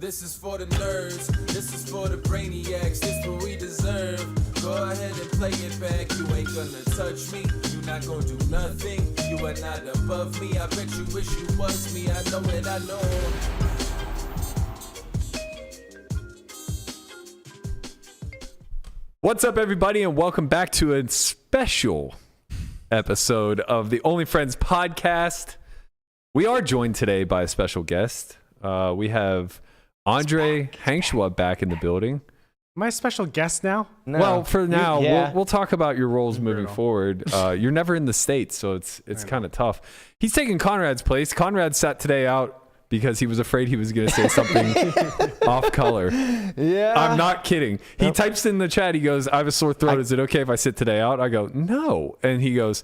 This is for the nerds, this is for the brainiacs, this what we deserve. Go ahead and play it back, you ain't gonna touch me, you not gonna do nothing, you are not above me, I bet you wish you was me, I know it, I know. What's up, everybody, and welcome back to a special episode of the Only Friends podcast. We are joined today by a special guest. We have Andre Hankshua back in the building. Am I a special guest now? No. Well, for now, we'll talk about your roles moving forward. You're never in the States, so it's kind of tough. He's taking Conrad's place. Conrad sat today out because he was afraid he was going to say something off color. Yeah. I'm not kidding. He types in the chat, he goes, I have a sore throat. Is it okay if I sit today out? I go, no. And he goes,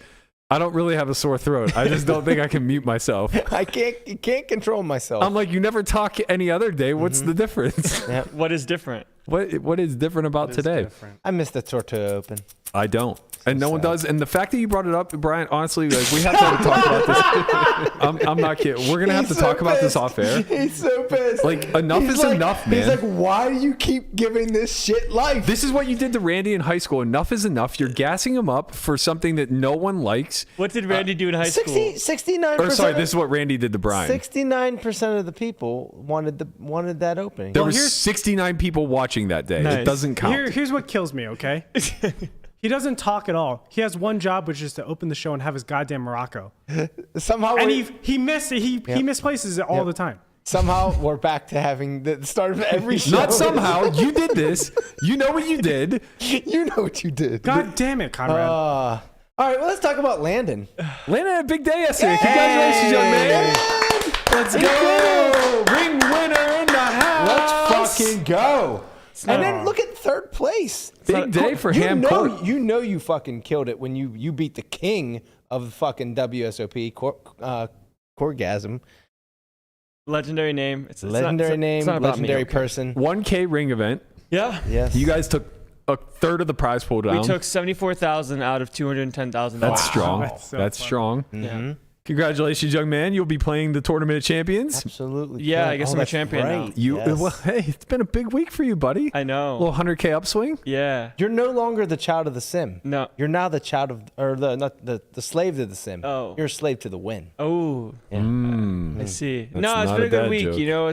I don't really have a sore throat. I just don't think I can mute myself. I can't control myself. I'm like, you never talk any other day. What's the difference? Yeah. What is different? What is different about today? I missed the tortilla open. I don't. And no one does. And the fact that you brought it up, Brian, honestly, like, we have to talk about this. I'm not kidding. We're going to have to talk about this off air. He's so pissed. Like, enough is enough, man. He's like, why do you keep giving this shit life? This is what you did to Randy in high school. Enough is enough. You're gassing him up for something that no one likes. What did Randy do in high school? 69%. Or sorry, this is what Randy did to Brian. 69% of the people wanted that opening. There were 69 people watching that day. Nice. It doesn't count. Here's what kills me, okay? He doesn't talk at all. He has one job, which is to open the show and have his goddamn Morocco. Somehow, And he misplaces it all the time. Somehow we're back to having the start of every show. Not somehow. You did this. You know what you did. You know what you did. God damn it, Conrad. All right, well, let's talk about Landon. Landon had a big day yesterday. Congratulations, young man. Let's go. Ring winner in the house. Let's fucking go. And then look at third place. Big day for Ham Court. You know you fucking killed it when you beat the king of the fucking WSOP, Corgasm. Legendary name. It's Legendary name, it's not about legendary me, okay. person. 1K ring event. Yeah. Yes. You guys took a third of the prize pool down. We took 74,000 out of 210,000. That's strong. That's so That's funny. strong. Mm-hmm. Congratulations, young man. You'll be playing the Tournament of Champions. Absolutely. Yeah, correct. I guess I'm a that's champion now. right. You Yes. well, hey, it's been a big week for you, buddy. I know. A little 100K upswing. Yeah. You're no longer the child of the sim. No. You're now the child of, or the slave to the sim. Oh. You're a slave to the win. Oh, Yeah. I see. That's No, it's not been a a good dad week. joke. You know,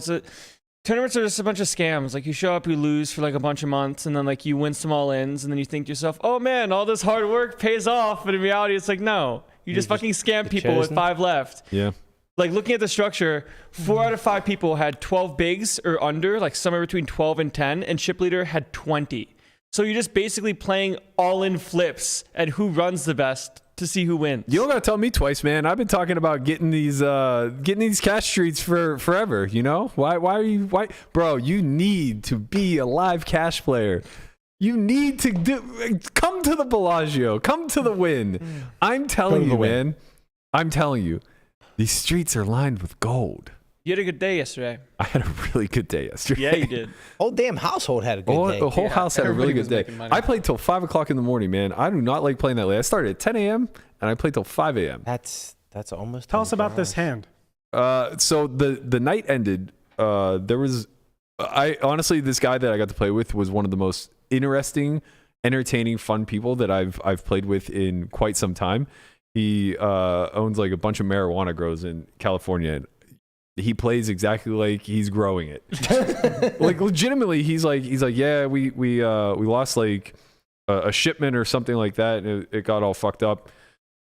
tournaments are just a bunch of scams. Like, you show up, you lose for like a bunch of months, and then like you win some all-ins, and then you think to yourself, oh man, all this hard work pays off. But in reality, it's like, no. You just fucking scam people with 5 left. Yeah. Like, looking at the structure, 4 out of 5 people had 12 bigs or under, like somewhere between 12 and 10, and chip leader had 20. So you're just basically playing all-in flips and who runs the best to see who wins. You don't gotta tell me twice, man. I've been talking about getting these cash streets for forever. You know why, bro? You need to be a live cash player. You need to come to the Bellagio, come to the Win. I'm telling you, man. I'm telling you, these streets are lined with gold. You had a good day yesterday. I had a really good day yesterday. Yeah, you did. Whole damn household had a good day. The whole house had a really good everybody was day. making money. I played till 5 o'clock in the morning, man. I do not like playing that late. I started at 10 a.m. and I played till 5 a.m. That's almost. Tell us 24 about this hours. hand. So the night ended. There was, honestly, this guy that I got to play with was one of the most interesting, entertaining, fun people that I've played with in quite some time. He owns like a bunch of marijuana grows in California. And he plays exactly like he's growing it. Like, legitimately, he's like, yeah, we lost like a shipment or something like that, and it got all fucked up.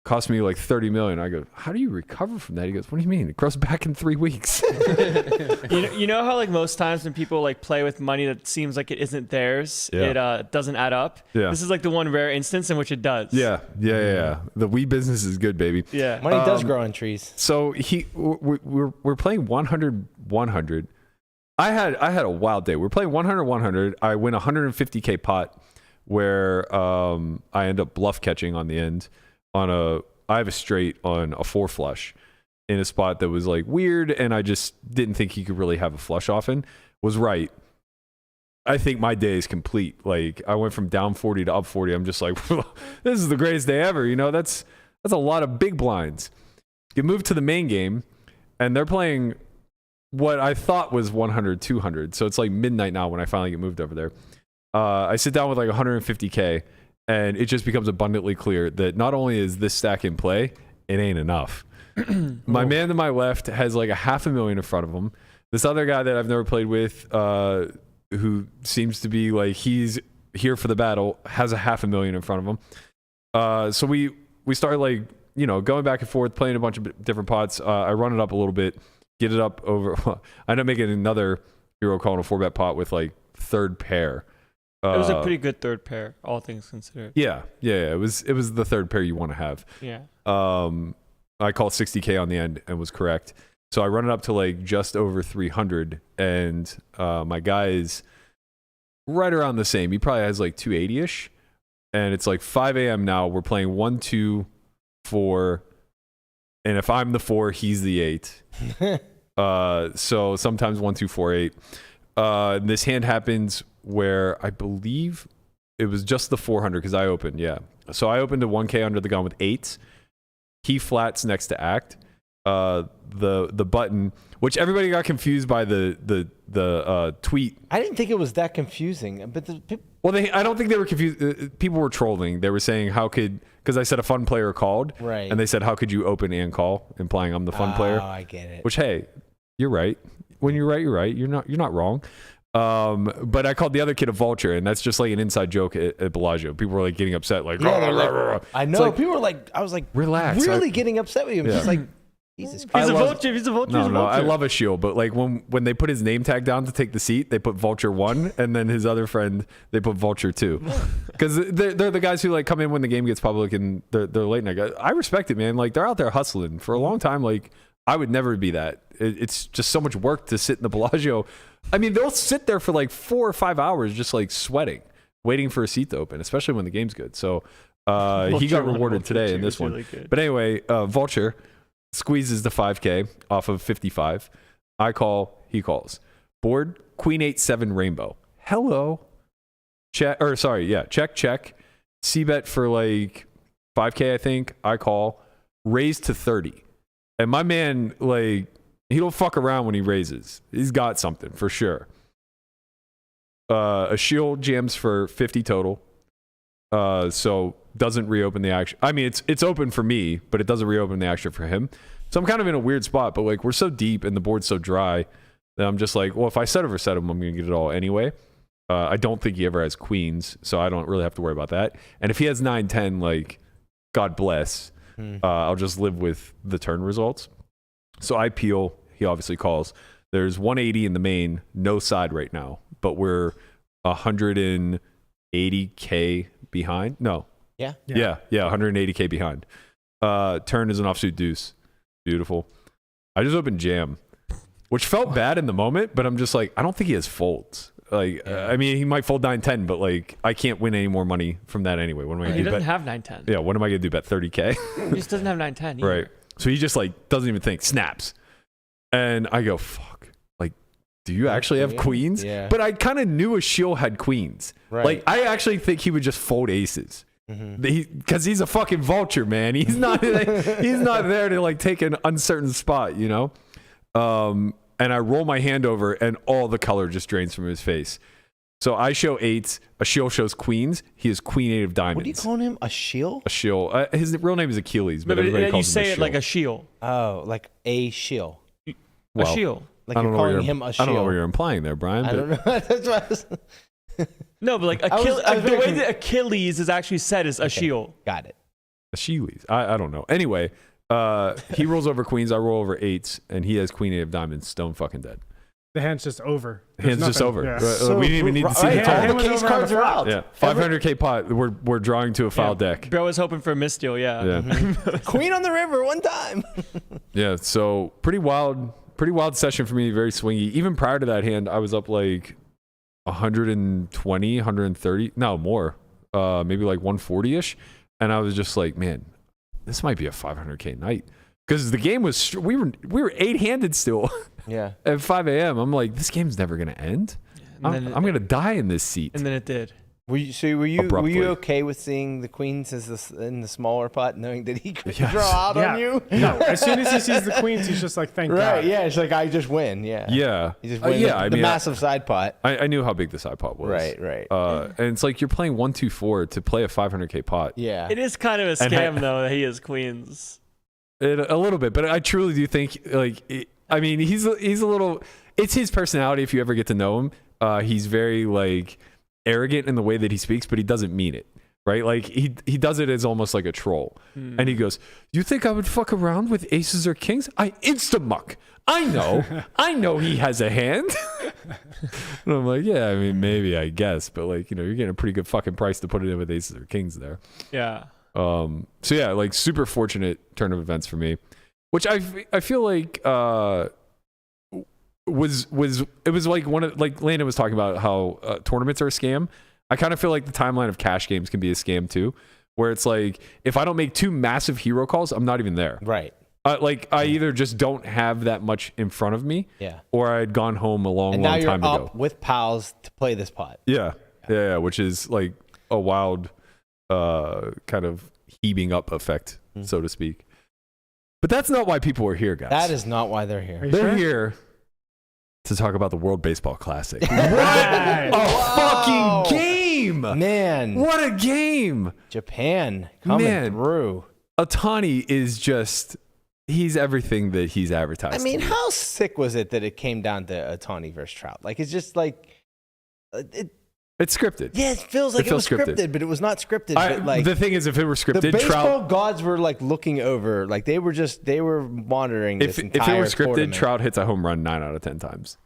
Cost me like 30 million. I go, how do you recover from that? He goes, what do you mean? It grows back in 3 weeks. You know how like most times when people like play with money that seems like it isn't theirs, Yeah. it dowedoesn't add up. Yeah. This is like the one rare instance in which it does. Yeah. The weed business is good, baby. Yeah. Money does grow on trees. So we're playing 100. I had a wild day. We're playing 100. I win 150K pot where I end up bluff catching on the end I have a straight on a 4 flush in a spot that was like weird, and I just didn't think he could really have a flush often. Was right. I think my day is complete. Like, I went from down 40 to up 40. I'm just like, this is the greatest day ever. You know, that's a lot of big blinds. You move to the main game, and they're playing what I thought was 100, 200. So it's like midnight now when I finally get moved over there. I sit down with like 150K, and it just becomes abundantly clear that not only is this stack in play, it ain't enough. My man to my left has like $500,000 in front of him. This other guy that I've never played with, who seems to be like he's here for the battle, has $500,000 in front of him. So we start like, you know, going back and forth, playing a bunch of different pots. I run it up a little bit, get it up over. I end up making another hero call in a 4-bet pot with like third pair. It was a pretty good third pair, all things considered. Yeah. It was the third pair you want to have. Yeah. I called 60K on the end and was correct. So I run it up to like just over 300, and my guy is right around the same. He probably has like 280-ish, and it's like 5 a.m. now. We're playing 1, 2, 4, and if I'm the 4, he's the 8. So sometimes 1, 2, 4, 8. This hand happens where I believe it was just the 400 because I opened, yeah. So I opened a 1K under the gun with 8s. He flats next to act. The button, which everybody got confused by the tweet. I didn't think it was that confusing, but I don't think they were confused. People were trolling. They were saying, because I said a fun player called, right? And they said, how could you open and call, implying I'm the fun player? Oh, I get it. Which, hey, you're right. When you're right, you're right. You're not wrong. But I called the other kid a vulture, and that's just like an inside joke at Bellagio. People were like getting upset, like, I know. Like, people were like, I was like, relax. Really getting upset with him. Just like, Jesus Christ. He's a vulture. No, I love a shield, but like when they put his name tag down to take the seat, they put Vulture 1, and then his other friend, they put Vulture 2. Because they're the guys who like come in when the game gets public and they're late night guys. I respect it, man. Like they're out there hustling. For a long time, like I would never be that. It's just so much work to sit in the Bellagio. I mean, they'll sit there for like 4 or 5 hours just like sweating, waiting for a seat to open, especially when the game's good. So he got rewarded today in this one. Really, but anyway, Vulture squeezes the 5K off of 55. I call, he calls. Board, Queen 8-7 rainbow. Hello. Check. C-bet for like 5K, I think. I call. Raise to 30. And my man, like, he don't fuck around when he raises. He's got something for sure. A shield jams for 50 total. So doesn't reopen the action. I mean, it's open for me, but it doesn't reopen the action for him. So I'm kind of in a weird spot, but like we're so deep and the board's so dry that I'm just like, well, if I set over set him, I'm going to get it all anyway. I don't think he ever has queens, so I don't really have to worry about that. And if he has 9-10, like, God bless. I'll just live with the turn results. So I peel. He obviously calls. There's 180 in the main, no side right now, but we're 180K behind. No. Yeah, 180K behind. Turn is an offsuit deuce. Beautiful. I just opened jam, which felt bad in the moment, but I'm just like, I don't think he has folds. Like, I mean, he might fold 9-10, but like, I can't win any more money from that anyway. What am I gonna do? He doesn't have 9-10. Yeah, what am I gonna do? Bet 30K? He just doesn't have 9-10. Right. So he just like doesn't even think, snaps, and I go, fuck. Like, do you actually have queens? Yeah. But I kind of knew a shield had queens. Right. Like, I actually think he would just fold aces. Because he's a fucking vulture, man. He's not there to like take an uncertain spot, you know. And I roll my hand over, and all the color just drains from his face. So I show 8s. A shield shows queens. He is Queen 8 of diamonds. What are you calling him? A shield? A shield. His real name is Achilles, but everybody calls him a shield. You say it like a shield. Oh, like a shield. Well, a shield. Like you're calling him a shield. I don't know what you're implying there, Brian. I don't know. That's what I was... No, but like the way that Achilles is actually said is a shield. Got it. Achilles. I don't know. Anyway, he rolls over queens. I roll over 8s, and he has Queen 8 of diamonds. Stone fucking dead. The hand's just over. Hand's just over. Yeah. So we didn't even need to see the turn. All the case cards are out. Yeah, 500K pot. We're drawing to a foul deck. Bro was hoping for a misdeal. Yeah. Queen on the river one time. Yeah. So pretty wild session for me. Very swingy. Even prior to that hand, I was up like 120, 130. No, more. Maybe like 140-ish. And I was just like, man, this might be a 500K night. Because the game was, we were 8-handed still. Yeah. At 5 a.m. I'm like, this game's never going to end. I'm going to die in this seat. And then it did. Were you abruptly. okay with seeing the queens in the smaller pot, knowing that he could Yes. draw out on you? No, as soon as he sees the queens, he's just like, thank Right, God. yeah, it's like I just win, yeah. Yeah. You just win the massive side pot. I knew how big the side pot was. Right. And it's like you're playing 1-2-4 to play a 500K pot. Yeah. It is kind of a scam though that he is queens. A little bit, but I truly do think he's a little. It's his personality. If you ever get to know him, he's very like arrogant in the way that he speaks, but he doesn't mean it. Right? Like he does it as almost like a troll. And he goes, "You think I would fuck around with aces or kings? I insta-muck. I know he has a hand." And I'm like, yeah, I mean, maybe, I guess, but like, you're getting a pretty good fucking price to put it in with aces or kings there. Yeah. So yeah, like super fortunate turn of events for me, which I feel like was like like Landon was talking about how tournaments are a scam. I kind of feel like the timeline of cash games can be a scam too, where it's like if I don't make 2 massive hero calls, I'm not even there. Right. Like I either just don't have that much in front of me, or I had gone home a long now you're time ago. up with pals to play this pot. Yeah, which is like a wild kind of heaving up effect, so to speak. But that's not why people are here, guys. That is not why they're here. They're here to talk about the World Baseball Classic. What a fucking game! Man. What a game! Japan coming through. Ohtani is just, he's everything that he's advertised. I mean, to be. how sick was it that it came down to Ohtani versus Trout? Like, it's just like... It's scripted. Yeah, it feels like it was scripted, but it was not scripted. But like, the thing is, if it were scripted, the baseball Trout, gods were like looking over, like they were monitoring this entire if it were scripted, tournament. Trout hits a home run 9 out of 10 times.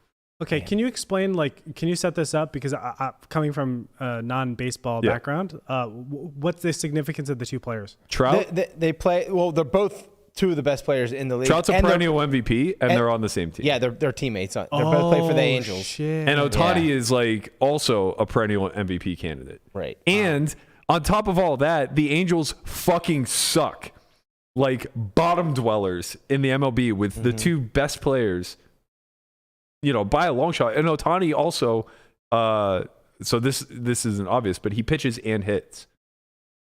Okay, can you explain, can you set this up? Because I coming from a non-baseball background, what's the significance of the 2 players? Trout, they play, well, they're both 2 of the best players in the league. Trout's a perennial MVP, and they're on the same team. Yeah, they're teammates. They're both play for the Angels. Shit. And Ohtani is like also a perennial MVP candidate. Right. And on top of all that, the Angels fucking suck. Like bottom dwellers in the MLB with the 2 best players, by a long shot. And Ohtani also, so this isn't obvious, but he pitches and hits.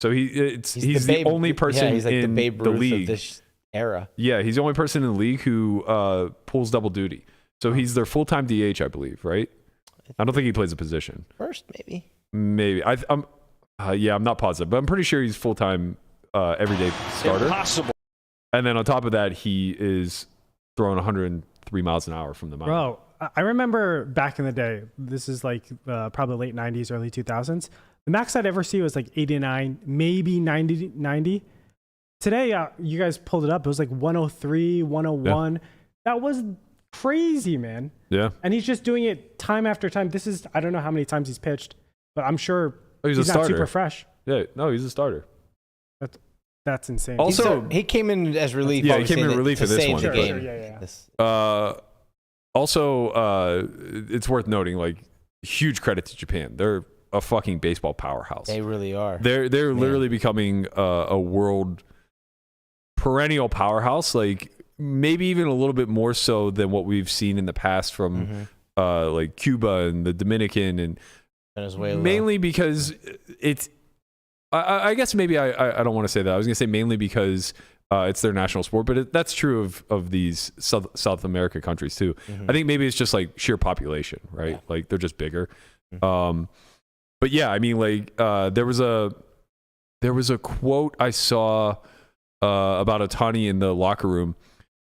So he's the only person he's like in the Babe the Ruth league. of this era. Yeah, he's the only person in the league who pulls double duty. So he's their full-time DH, I believe, right? I don't think he plays a position. First, maybe. Maybe. I'm not positive, but I'm pretty sure he's full-time everyday starter. Impossible. And then on top of that, he is throwing 103 miles an hour from the mound. Bro, I remember back in the day, this is like probably late 90s, early 2000s. The max I'd ever see was like 89, maybe 90. Today, you guys pulled it up. It was like 103, 101. Yeah. That was crazy, man. Yeah. And he's just doing it time after time. I don't know how many times he's pitched, but I'm sure he's not starter. super fresh. Yeah, no, he's a starter. That's insane. Also, he came in as relief. Yeah, he came in relief in this one. The game. Yeah. Also, it's worth noting, like, huge credit to Japan. They're a fucking baseball powerhouse. They really are. They're literally becoming a world perennial powerhouse. Like maybe even a little bit more so than what we've seen in the past from like Cuba and the Dominican and Venezuela. Mainly because it's. I guess maybe I don't want to say that. I was gonna say mainly because it's their national sport, but that's true of these South America countries too. I think maybe it's just like sheer population, right? Yeah. Like they're just bigger. But yeah, I mean, like there was a quote I saw about Ohtani in the locker room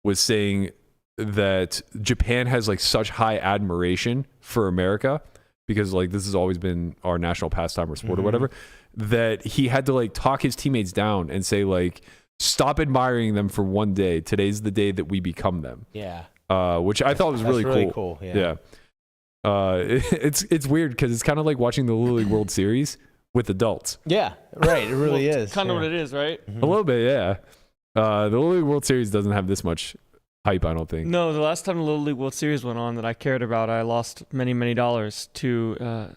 was saying that Japan has like such high admiration for America because like this has always been our national pastime or sport or whatever, that he had to like talk his teammates down and say like, stop admiring them for one day. Today's the day that we become them. Yeah. Which I thought was really cool. Yeah. It's weird because it's kind of like watching the Little League World Series with adults. Yeah, right. It really is. Kind of what it is, right? A little bit, yeah. The Little League World Series doesn't have this much hype, I don't think. No, the last time the Little League World Series went on that I cared about, I lost many dollars to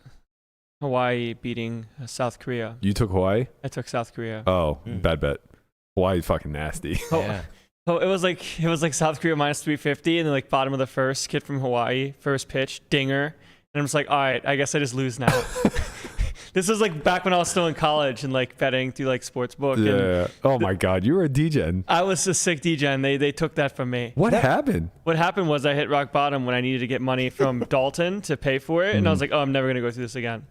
Hawaii beating South Korea. You took Hawaii? I took South Korea. Oh, bad bet. Hawaii fucking nasty. Yeah. Oh, it was like South Korea minus 350, and then like bottom of the first, kid from Hawaii, first pitch, dinger, and I'm just like, all right, I guess I just lose now. This was like back when I was still in college and like betting through like sportsbook. And Yeah. Oh my God, you were a DJ. I was a sick DJ, and they took that from me. What happened? What happened was I hit rock bottom when I needed to get money from Dalton to pay for it, and I was like, oh, I'm never gonna go through this again.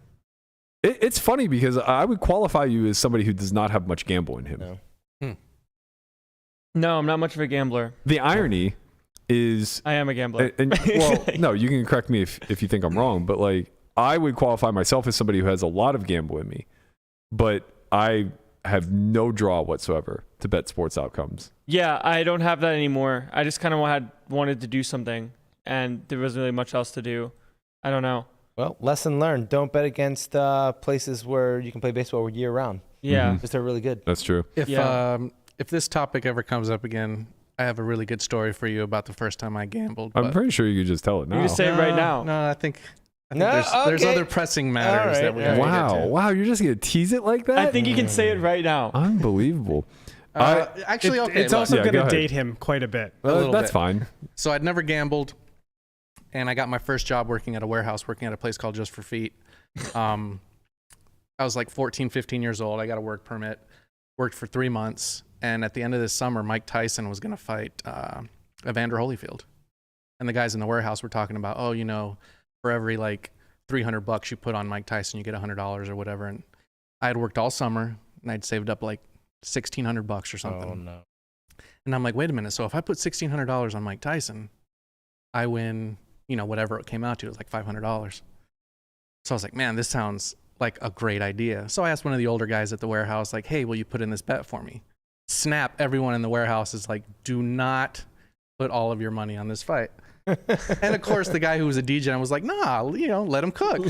It's funny because I would qualify you as somebody who does not have much gamble in him. No. No, I'm not much of a gambler. The irony is, I am a gambler. well, no, you can correct me if you think I'm wrong, but like I would qualify myself as somebody who has a lot of gamble in me, but I have no draw whatsoever to bet sports outcomes. Yeah, I don't have that anymore. I just kind of wanted to do something, and there wasn't really much else to do. I don't know. Well, lesson learned. Don't bet against places where you can play baseball year round. Yeah. Because they're really good. That's true. If this topic ever comes up again, I have a really good story for you about the first time I gambled. I'm pretty sure you could just tell it now. You just say it right now. No, I think No, there's okay. other pressing matters All that we right, have all to get to. Wow, you're just gonna tease it like that? I think you can say it right now. Unbelievable. Actually, okay. It's look. also Yeah, going go to ahead. date him quite a bit. A little That's bit. fine. So I'd never gambled, and I got my first job working at a warehouse, working at a place called Just for Feet. I was like 14, 15 years old. I got a work permit, worked for 3 months, and at the end of this summer, Mike Tyson was going to fight Evander Holyfield. And the guys in the warehouse were talking about, oh, you know, for every like $300 you put on Mike Tyson, you get $100 or whatever. And I had worked all summer, and I'd saved up like $1,600 or something. Oh, no. And I'm like, wait a minute. So if I put $1,600 on Mike Tyson, I win, you know, whatever it came out to. It was like $500. So I was like, man, this sounds like a great idea. So I asked one of the older guys at the warehouse, like, hey, will you put in this bet for me? Snap, everyone in the warehouse is like, do not put all of your money on this fight. And of course, the guy who was a DJ was like, nah, you know, let him cook.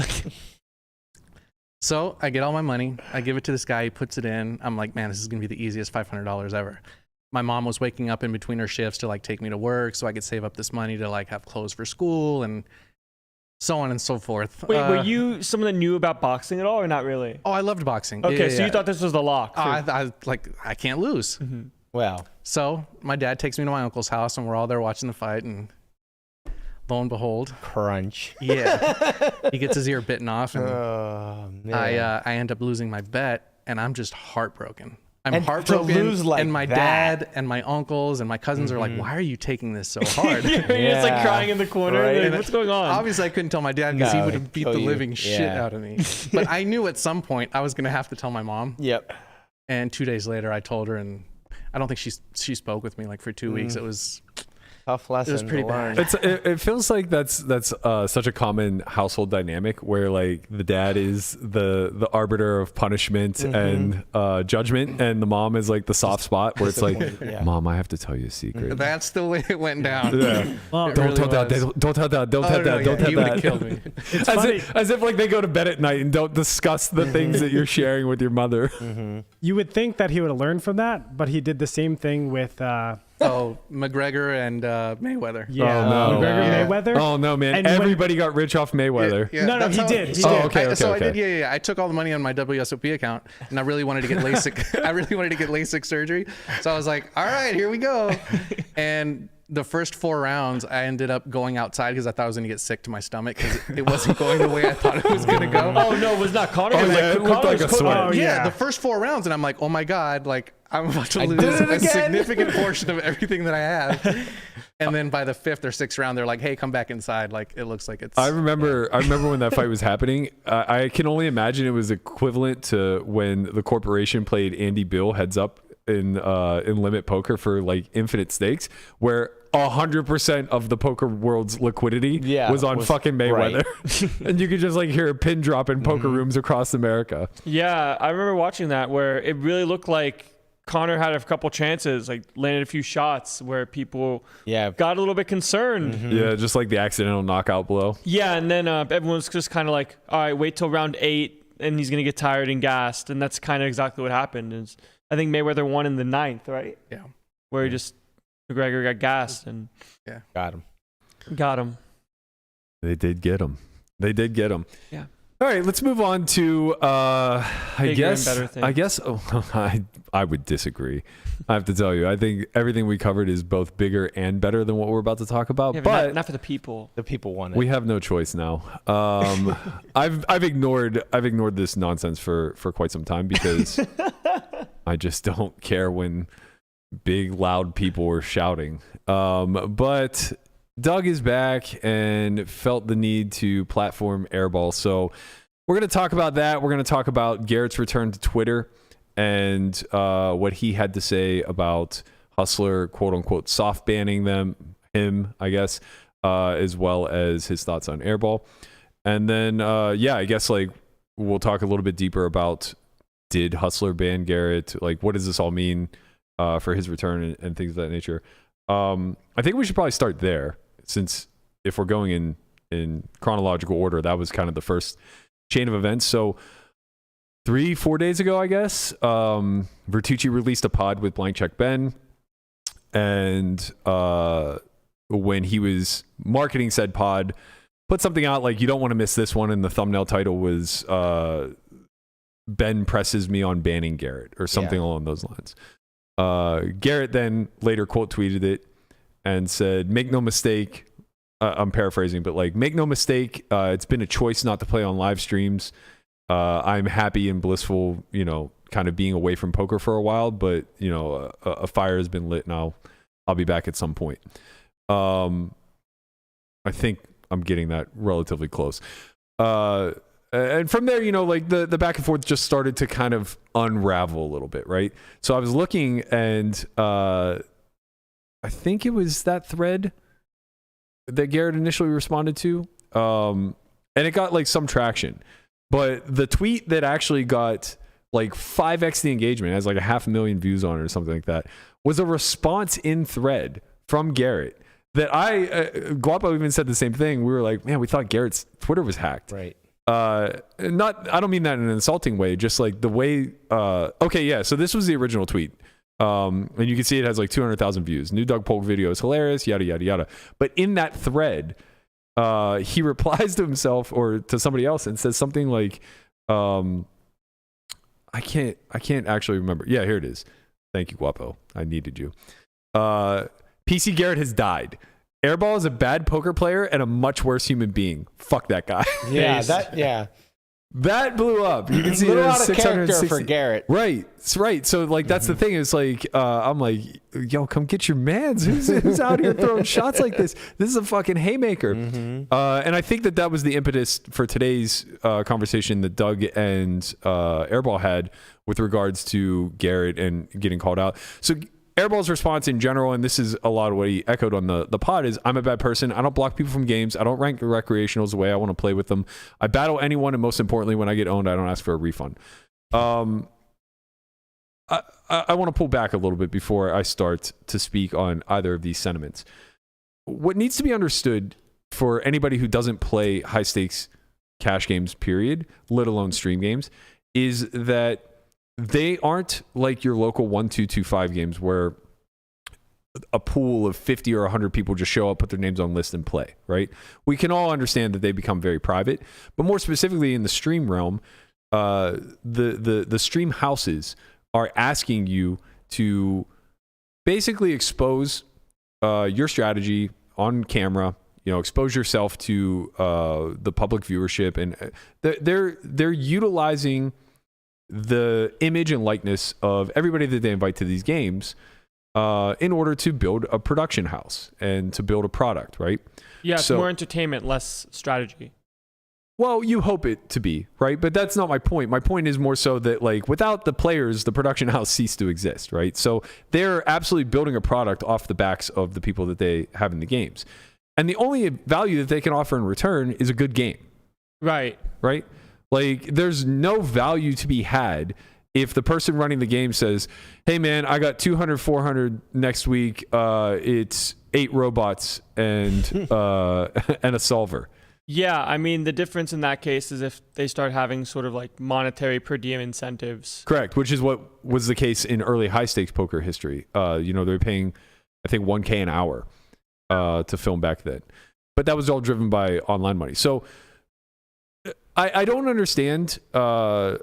So I get all my money. I give it to this guy. He puts it in. I'm like, man, this is going to be the easiest $500 ever. My mom was waking up in between her shifts to like take me to work so I could save up this money to like have clothes for school and so on and so forth. Wait, were you someone that knew about boxing at all, or not really? Oh, I loved boxing. Okay, Yeah, so yeah. you thought this was the lock. I can't lose. Mm-hmm. Wow. So my dad takes me to my uncle's house and we're all there watching the fight, and lo and behold, Crunch. yeah, he gets his ear bitten off, and Oh, man. I end up losing my bet, and I'm just heartbroken. I'm And to heartbroken, lose like and my that. dad and my uncles and my cousins are like, "Why are you taking this so hard?" You're just like Yeah. crying in the corner. Right. Like, And what's going on? Obviously, I couldn't tell my dad because he No, would have beat kill the you. living shit Yeah. out of me. But I knew at some point I was going to have to tell my mom. Yep. And 2 days later, I told her, and I don't think she spoke with me like for 2 weeks. It was Tough lesson. pretty to bad. learn. It feels like that's such a common household dynamic where like the dad is the arbiter of punishment and judgment, and the mom is like the soft spot where it's like, Yeah. Mom, I have to tell you a secret. that's the way it went down. Yeah. Well, It Don't really tell dad. was. Don't tell dad. Don't Oh, tell no, dad. yeah, Don't tell he would've dad. killed me. it's as, funny. as if like they go to bed at night and don't discuss the things that you're sharing with your mother. You would think that he would have learned from that, but he did the same thing with Oh, McGregor and Mayweather. Oh, no. McGregor Yeah. Mayweather. Oh no, man! And when- Everybody got rich off Mayweather. Yeah, No, that's he how- did. He so did. Okay, so I okay. did. Yeah. I took all the money on my WSOP account, and I really wanted to get LASIK. I really wanted to get LASIK surgery. So I was like, all right, here we go. And the first 4 rounds, I ended up going outside because I thought I was going to get sick to my stomach because it wasn't going the way I thought it was going to go. Oh no, it was not Connor. Oh, It was yeah, it looked Connor's like a cooking. sweat. Oh, yeah, yeah. the first 4 rounds, and I'm like, oh my God, like I'm about to I lose did it a again. significant portion of everything that I have. And then by the 5th or 6th round, they're like, hey, come back inside. Like it looks like it's. I remember when that fight was happening. I can only imagine it was equivalent to when the corporation played Andy Bill heads up in limit poker for like infinite stakes, where 100% of the poker world's liquidity was on fucking Mayweather, and you could just like hear a pin drop in poker rooms across America. Yeah, I remember watching that where it really looked like Connor had a couple chances, like landed a few shots where people got a little bit concerned. Yeah, just like the accidental knockout blow. Yeah, and then everyone's just kind of like, all right, wait till round 8 and he's going to get tired and gassed. And that's kind of exactly what happened. Is I think Mayweather won in the 9th, right? Yeah. Where he just, McGregor got gassed and Got him. got him. They did get him. Yeah. All right, let's move on to I Bigger and guess better I would disagree. I have to tell you, I think everything we covered is both bigger and better than what we're about to talk about. Yeah, but not for the people. The people want it. we have no choice now. I've ignored this nonsense for quite some time because I just don't care when big loud people are shouting. But Doug is back and felt the need to platform Airball. So we're going to talk about that. We're going to talk about Garrett's return to Twitter and what he had to say about Hustler, quote unquote, soft banning him, I guess, as well as his thoughts on Airball. And then, I guess like we'll talk a little bit deeper about, did Hustler ban Garrett? Like, what does this all mean for his return and things of that nature? I think we should probably start there, since if we're going in chronological order, that was kind of the first chain of events. So 3-4 days ago, I guess, Vertuci released a pod with Blank Check Ben, and when he was marketing said pod, put something out like, you don't want to miss this one, and the thumbnail title was Ben presses me on banning Garrett, or something along those lines. Garrett then later quote tweeted it and said, make no mistake, I'm paraphrasing, but like, make no mistake, it's been a choice not to play on live streams. I'm happy and blissful, kind of being away from poker for a while, but a fire has been lit, and I'll be back at some point. I think I'm getting that relatively close. And from there, like the back and forth just started to kind of unravel a little bit, right? So I was looking, and I think it was that thread that Garrett initially responded to, and it got like some traction. But the tweet that actually got like 5x the engagement, has like 500,000 views on it or something like that, was a response in thread from Garrett that Guapo even said the same thing. We were like, man, we thought Garrett's Twitter was hacked. Right. I don't mean that in an insulting way, just like the way, so this was the original tweet. And you can see it has like 200,000 views. New Doug Polk video is hilarious, yada, yada, yada. But in that thread, he replies to himself or to somebody else and says something like, I can't actually remember. Yeah, here it is. Thank you, Guapo. I needed you. PC Garrett has died. Airball is a bad poker player and a much worse human being. Fuck that guy. Yeah, That blew up. You can see a little it out of character for Garrett. Right. It's right. So like that's the thing. Is like I'm like, yo, come get your mans. Who's out here throwing shots like this? This is a fucking haymaker. And I think that was the impetus for today's conversation that Doug and Airball had with regards to Garrett and getting called out. So Airball's response in general, and this is a lot of what he echoed on the pod, is I'm a bad person. I don't block people from games. I don't rank recreationals the way I want to play with them. I battle anyone, and most importantly, when I get owned, I don't ask for a refund. I want to pull back a little bit before I start to speak on either of these sentiments. What needs to be understood for anybody who doesn't play high-stakes cash games, period, let alone stream games, is that they aren't like your local 1, 2, 2, 5 games where a pool of 50 or 100 people just show up, put their names on list and play, right? We can all understand that they become very private, but more specifically in the stream realm, the stream houses are asking you to basically expose your strategy on camera, expose yourself to the public viewership, and they're utilizing the image and likeness of everybody that they invite to these games in order to build a production house and to build a product, right? Yeah, it's more entertainment, less strategy. Well, you hope it to be, right? But that's not my point. My point is more so that like without the players, the production house ceased to exist, right? So they're absolutely building a product off the backs of the people that they have in the games. And the only value that they can offer in return is a good game. Right. Right? Like, there's no value to be had if the person running the game says, hey, man, I got 200, 400 next week. It's 8 robots and and a solver. Yeah, I mean, the difference in that case is if they start having sort of like monetary per diem incentives. Correct, which is what was the case in early high-stakes poker history. They were paying, I think, $1K an hour to film back then. But that was all driven by online money. So I don't understand. I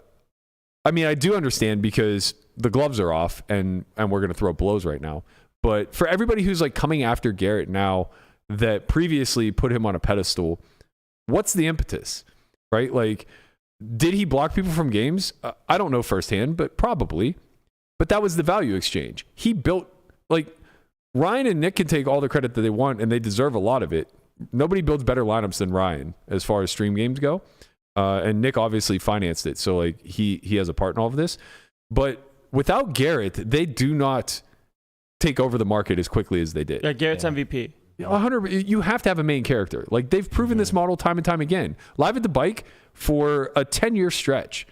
mean, I do understand because the gloves are off and we're going to throw blows right now. But for everybody who's like coming after Garrett now that previously put him on a pedestal, what's the impetus, right? Like, did he block people from games? I don't know firsthand, but probably. But that was the value exchange. He built, like, Ryan and Nik can take all the credit that they want, and they deserve a lot of it. Nobody builds better lineups than Ryan as far as stream games go. And Nik obviously financed it, so like he has a part in all of this. But without Garrett, they do not take over the market as quickly as they did. Yeah, Garrett's MVP. 100. You have to have a main character. Like they've proven this model time and time again. Live at the Bike for a 10-year stretch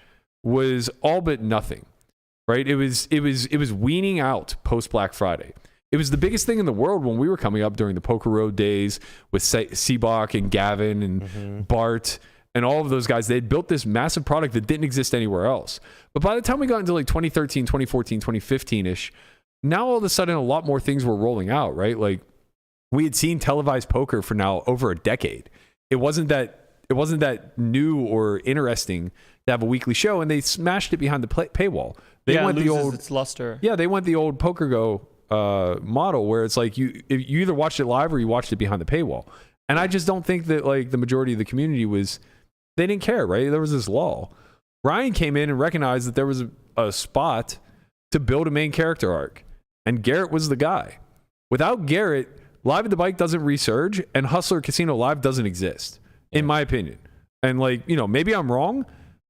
was all but nothing, right? It was weaning out post Black Friday. It was the biggest thing in the world when we were coming up during the Poker Road days with Seabach and Gavin and Bart and all of those guys. They had built this massive product that didn't exist anywhere else. But by the time we got into like 2013, 2014, 2015-ish, now all of a sudden a lot more things were rolling out, right? Like we had seen televised poker for now over a decade. It wasn't that new or interesting to have a weekly show, and they smashed it behind the paywall. They went the old its luster. Yeah, they went the old Poker Go model where it's like you either watched it live or you watched it behind the paywall. And I just don't think that like the majority of the community they didn't care, right? There was this lull. Ryan came in and recognized that there was a spot to build a main character arc, and Garrett was the guy. Without Garrett, Live at the Bike doesn't resurge, and Hustler Casino Live doesn't exist, in my opinion. And like, you know, maybe I'm wrong,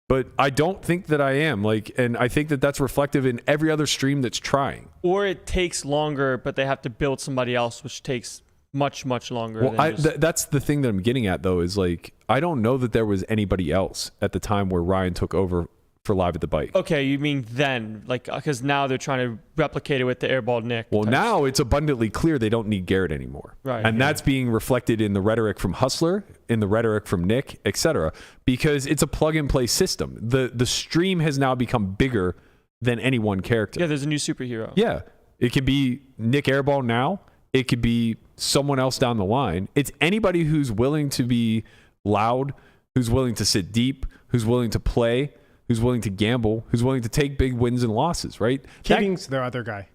but I don't think that I am. Like, and I think that that's reflective in every other stream that's trying. Or it takes longer, but they have to build somebody else, which takes much longer. Well, that's the thing that I'm getting at, though, is like I don't know that there was anybody else at the time where Ryan took over for Live at the Bike. Okay, you mean then, like, because now they're trying to replicate it with the Airball Nik. Well, now it's abundantly clear they don't need Garrett anymore. Right. And that's being reflected in the rhetoric from Hustler, in the rhetoric from Nik, etc. Because it's a plug-and-play system. The stream has now become bigger than any one character. Yeah, there's a new superhero. Yeah. It could be Nik Airball now. It could be someone else down the line. It's anybody who's willing to be loud, who's willing to sit deep, who's willing to play, who's willing to gamble, who's willing to take big wins and losses, right? Keating's their other guy.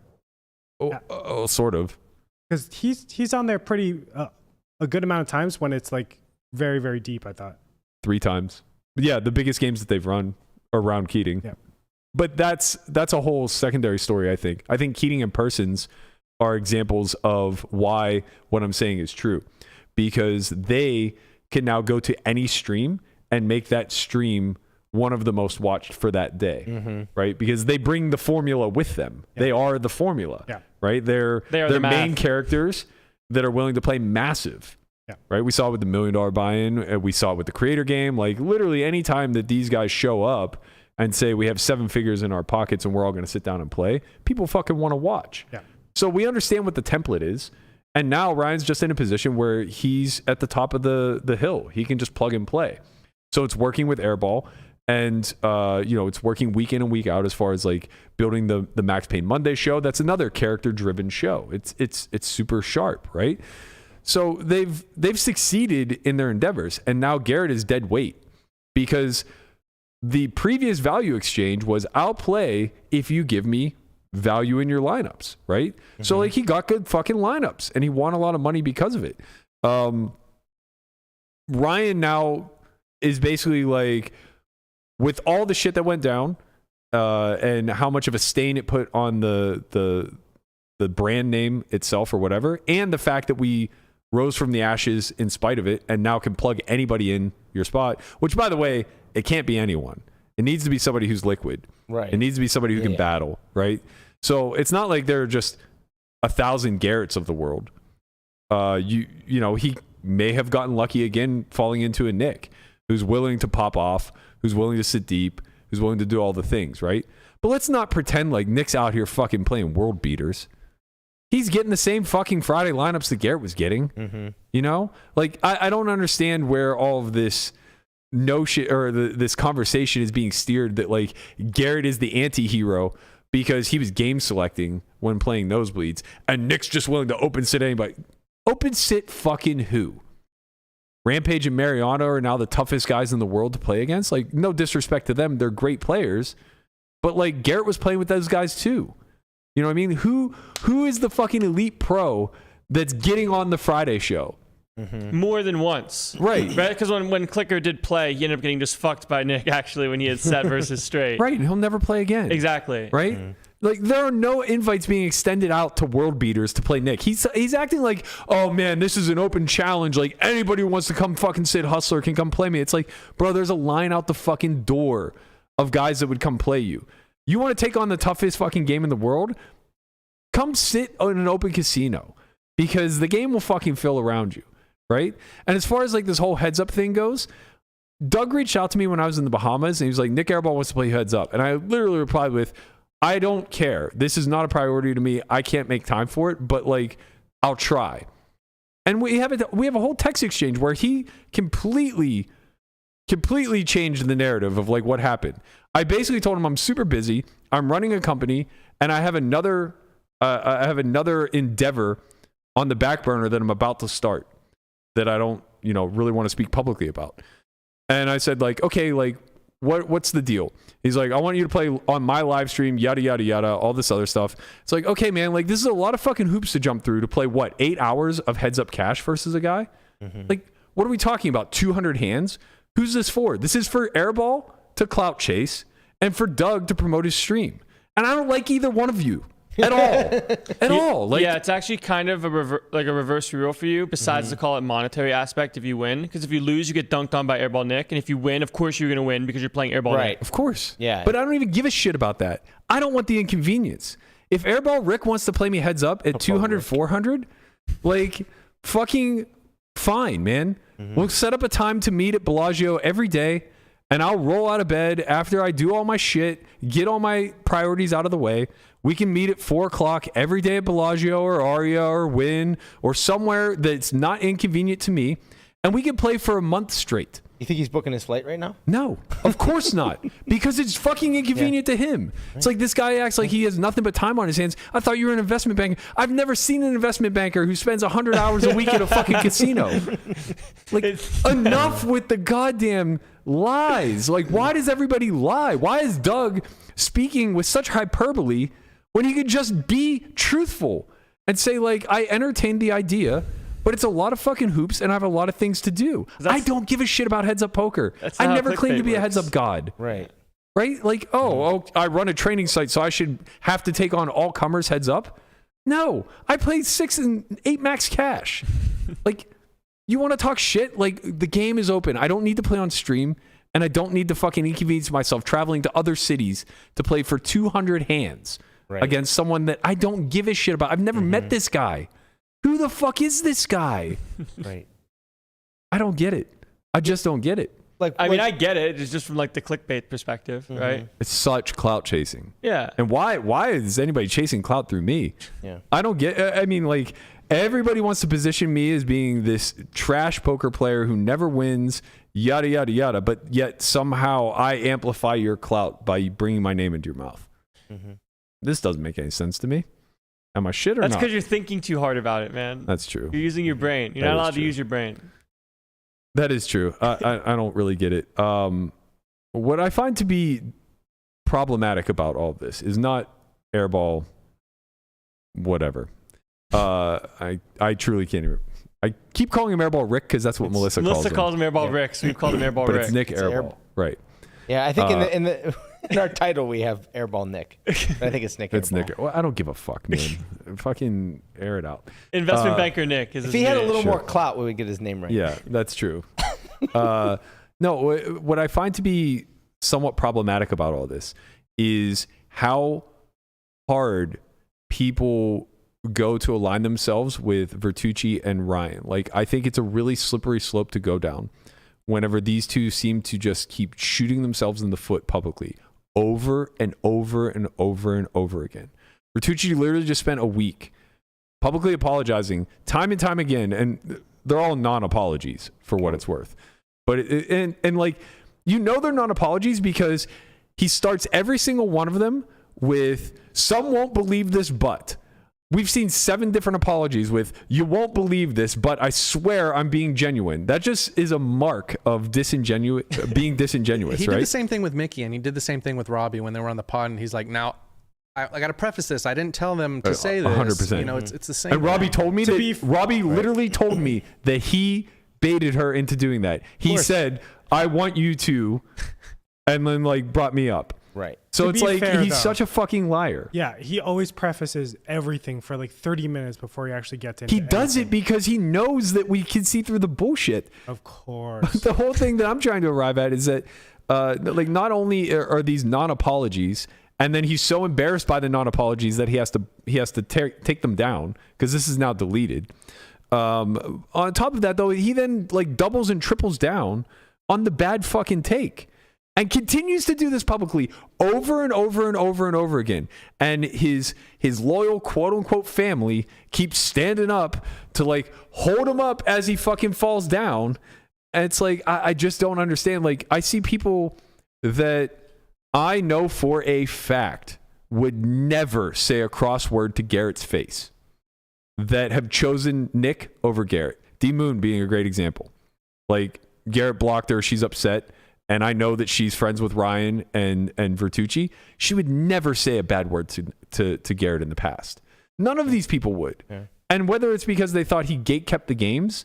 Sort of. Because he's on there pretty a good amount of times when it's like very, very deep, I thought. 3 times. But yeah, the biggest games that they've run are around Keating. Yeah. But that's a whole secondary story, I think. I think Keating and Persons are examples of why what I'm saying is true. Because they can now go to any stream and make that stream one of the most watched for that day, right? Because they bring the formula with them. Yeah. They are the formula, right? They're main characters that are willing to play massive, right? We saw it with the $1 million buy-in. We saw it with the creator game. Like literally any time that these guys show up and say we have 7 figures in our pockets and we're all going to sit down and play, people fucking want to watch. Yeah. So we understand what the template is. And now Ryan's just in a position where he's at the top of the hill. He can just plug and play. So it's working with Airball. And, it's working week in and week out as far as like building the Max Payne Monday show. That's another character-driven show. It's super sharp, right? So they've succeeded in their endeavors. And now Garrett is dead weight because the previous value exchange was I'll play if you give me value in your lineups, right? So like he got good fucking lineups and he won a lot of money because of it. Ryan now is basically like, with all the shit that went down and how much of a stain it put on the brand name itself or whatever, and the fact that we rose from the ashes in spite of it and now can plug anybody in your spot, which by the way, it can't be anyone. It needs to be somebody who's liquid. Right. It needs to be somebody who can battle, right? So it's not like there are just 1,000 Garretts of the world. He may have gotten lucky again falling into a Nik who's willing to pop off, who's willing to sit deep, who's willing to do all the things, right? But let's not pretend like Nik's out here fucking playing world beaters. He's getting the same fucking Friday lineups that Garrett was getting. You know? Like, I don't understand where all of this this conversation is being steered that like Garrett is the anti-hero because he was game selecting when playing nosebleeds and Nik's just willing to open sit anybody. Open sit fucking who? Rampage and Mariano are now the toughest guys in the world to play against. Like, no disrespect to them. They're great players. But, like, Garrett was playing with those guys too. You know what I mean? Who is the fucking elite pro that's getting on the Friday show? More than once. Right. Because when Clicker did play, he ended up getting just fucked by Nik, actually, when he had set versus straight. Right, and he'll never play again. Exactly. Right? Like, there are no invites being extended out to world beaters to play Nik. He's acting like, oh man, this is an open challenge. Like, anybody who wants to come fucking sit Hustler can come play me. It's like, bro, there's a line out the fucking door of guys that would come play you. You want to take on the toughest fucking game in the world? Come sit in an open casino, because the game will fucking fill around you. Right? And as far as like this whole heads up thing goes, Doug reached out to me when I was in the Bahamas and he was like, Nik Airball wants to play heads up. And I literally replied with, I don't care. This is not a priority to me. I can't make time for it, but like, I'll try. And we have a whole text exchange where he completely changed the narrative of like what happened. I basically told him I'm super busy. I'm running a company and I have another endeavor on the back burner that I'm about to start that I don't, really want to speak publicly about. And I said like, okay, like what's the deal? He's like, I want you to play on my live stream, yada, yada, yada, all this other stuff. It's like, okay, man, like this is a lot of fucking hoops to jump through to play 8 hours of heads up cash versus a guy? Like, what are we talking about? 200 hands? Who's this for? This is for Airball to clout chase and for Doug to promote his stream. And I don't like either one of you. At all. Like, yeah, it's actually kind of a reverse reroll for you, besides the call it monetary aspect if you win. Because if you lose, you get dunked on by Airball Nik. And if you win, of course you're going to win because you're playing Airball Nik. Of course. Yeah. But I don't even give a shit about that. I don't want the inconvenience. If Airball Rick wants to play me heads up at 200, 400, like, fucking fine, man. We'll set up a time to meet at Bellagio every day. And I'll roll out of bed after I do all my shit, get all my priorities out of the way. We can meet at 4 o'clock every day at Bellagio or Aria or Wynn or somewhere that's not inconvenient to me. And we can play for a month straight. You think he's booking his flight right now? No, of course not. Because it's fucking inconvenient to him. It's like this guy acts like he has nothing but time on his hands. I thought you were an investment banker. I've never seen an investment banker who spends 100 hours a week at a fucking casino. Like, enough with the goddamn lies. Like, why does everybody lie? Why is Doug speaking with such hyperbole when he could just be truthful and say, like, I entertained the idea, but it's a lot of fucking hoops and I have a lot of things to do. I don't give a shit about heads up poker. I never claimed to be a heads up god. Right? Like, I run a training site, so I should have to take on all comers heads up. No, I play 6 and 8 max cash. Like, you want to talk shit? Like, the game is open. I don't need to play on stream, and I don't need to fucking inconvenience myself traveling to other cities to play for 200 hands against someone that I don't give a shit about. I've never met this guy. Who the fuck is this guy? Right. I don't get it. I just don't get it. Like, I mean, I get it. It's just from like the clickbait perspective, right? It's such clout chasing. Yeah. And why is anybody chasing clout through me? Yeah. I don't get, I mean, like, everybody wants to position me as being this trash poker player who never wins, yada, yada, yada, but yet somehow I amplify your clout by bringing my name into your mouth. This doesn't make any sense to me. Am I shit or That's not? because you're thinking too hard about it, man. That's true. You're using your brain. You're That not is allowed to true. use your brain. That is true. I don't really get it. What I find to be problematic about all of this is not Airball, whatever. I truly can't even. I keep calling him Airball Rick because that's what Melissa calls him. calls him Airball Rick, so we've called him Airball But Rick. it's Nik Airball. Right. Yeah, I think in our title we have Airball Nik. But I think it's Nik. It's Airball. Nik. Well, I don't give a fuck, man. Fucking air it out. Investment banker Nik is If his he had a name. little more clout, we would get his name right. Yeah, that's true. No, what I find to be somewhat problematic about all this is how hard people go to align themselves with Vertuci and Ryan. Like, I think it's a really slippery slope to go down whenever these two seem to just keep shooting themselves in the foot publicly over and over and over and over again. Vertuci literally just spent a week publicly apologizing time and time again, and they're all non-apologies for what it's worth. But and like, you know, they're non-apologies because he starts every single one of them with, some won't believe this, but We've seen 7 different apologies with, you won't believe this, but I swear I'm being genuine. That just is a mark of being disingenuous, He right? did the same thing with Mickey, and he did the same thing with Robbie when they were on the pod, and he's like, now, I got to preface this. I didn't tell them to say this. 100%. You know, it's the same And Robbie thing. told me Robbie literally told me that he baited her into doing that. He said, I want you to, and then like brought me up. Right. So To it's be like, fair, he's though. such a fucking liar. Yeah, he always prefaces everything for like 30 minutes before he actually gets into He does it anything. because he knows that we can see through the bullshit. Of course. The whole thing that I'm trying to arrive at is that, like, not only are these non-apologies, and then he's so embarrassed by the non-apologies that he has to take them down because this is now deleted. On top of that, though, he then like doubles and triples down on the bad fucking take. And continues to do this publicly over and over and over and over again. And his loyal quote unquote family keeps standing up to like hold him up as he fucking falls down. And it's like, I just don't understand. Like, I see people that I know for a fact would never say a crossword to Garrett's face that have chosen Nik over Garrett. D Moon being a great example. Like, Garrett blocked her, she's upset. And I know that she's friends with Ryan and Vertuci. She would never say a bad word to Garrett in the past. None of these people would. Yeah. And whether it's because they thought he gatekept the games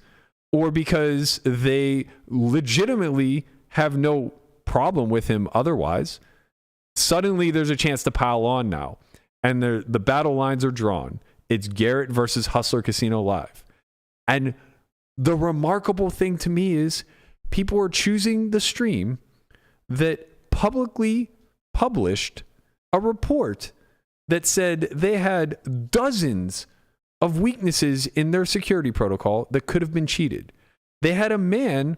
or because they legitimately have no problem with him otherwise, suddenly there's a chance to pile on now. And the battle lines are drawn. It's Garrett versus Hustler Casino Live. And the remarkable thing to me is people are choosing the stream that publicly published a report that said they had dozens of weaknesses in their security protocol that could have been cheated. They had a man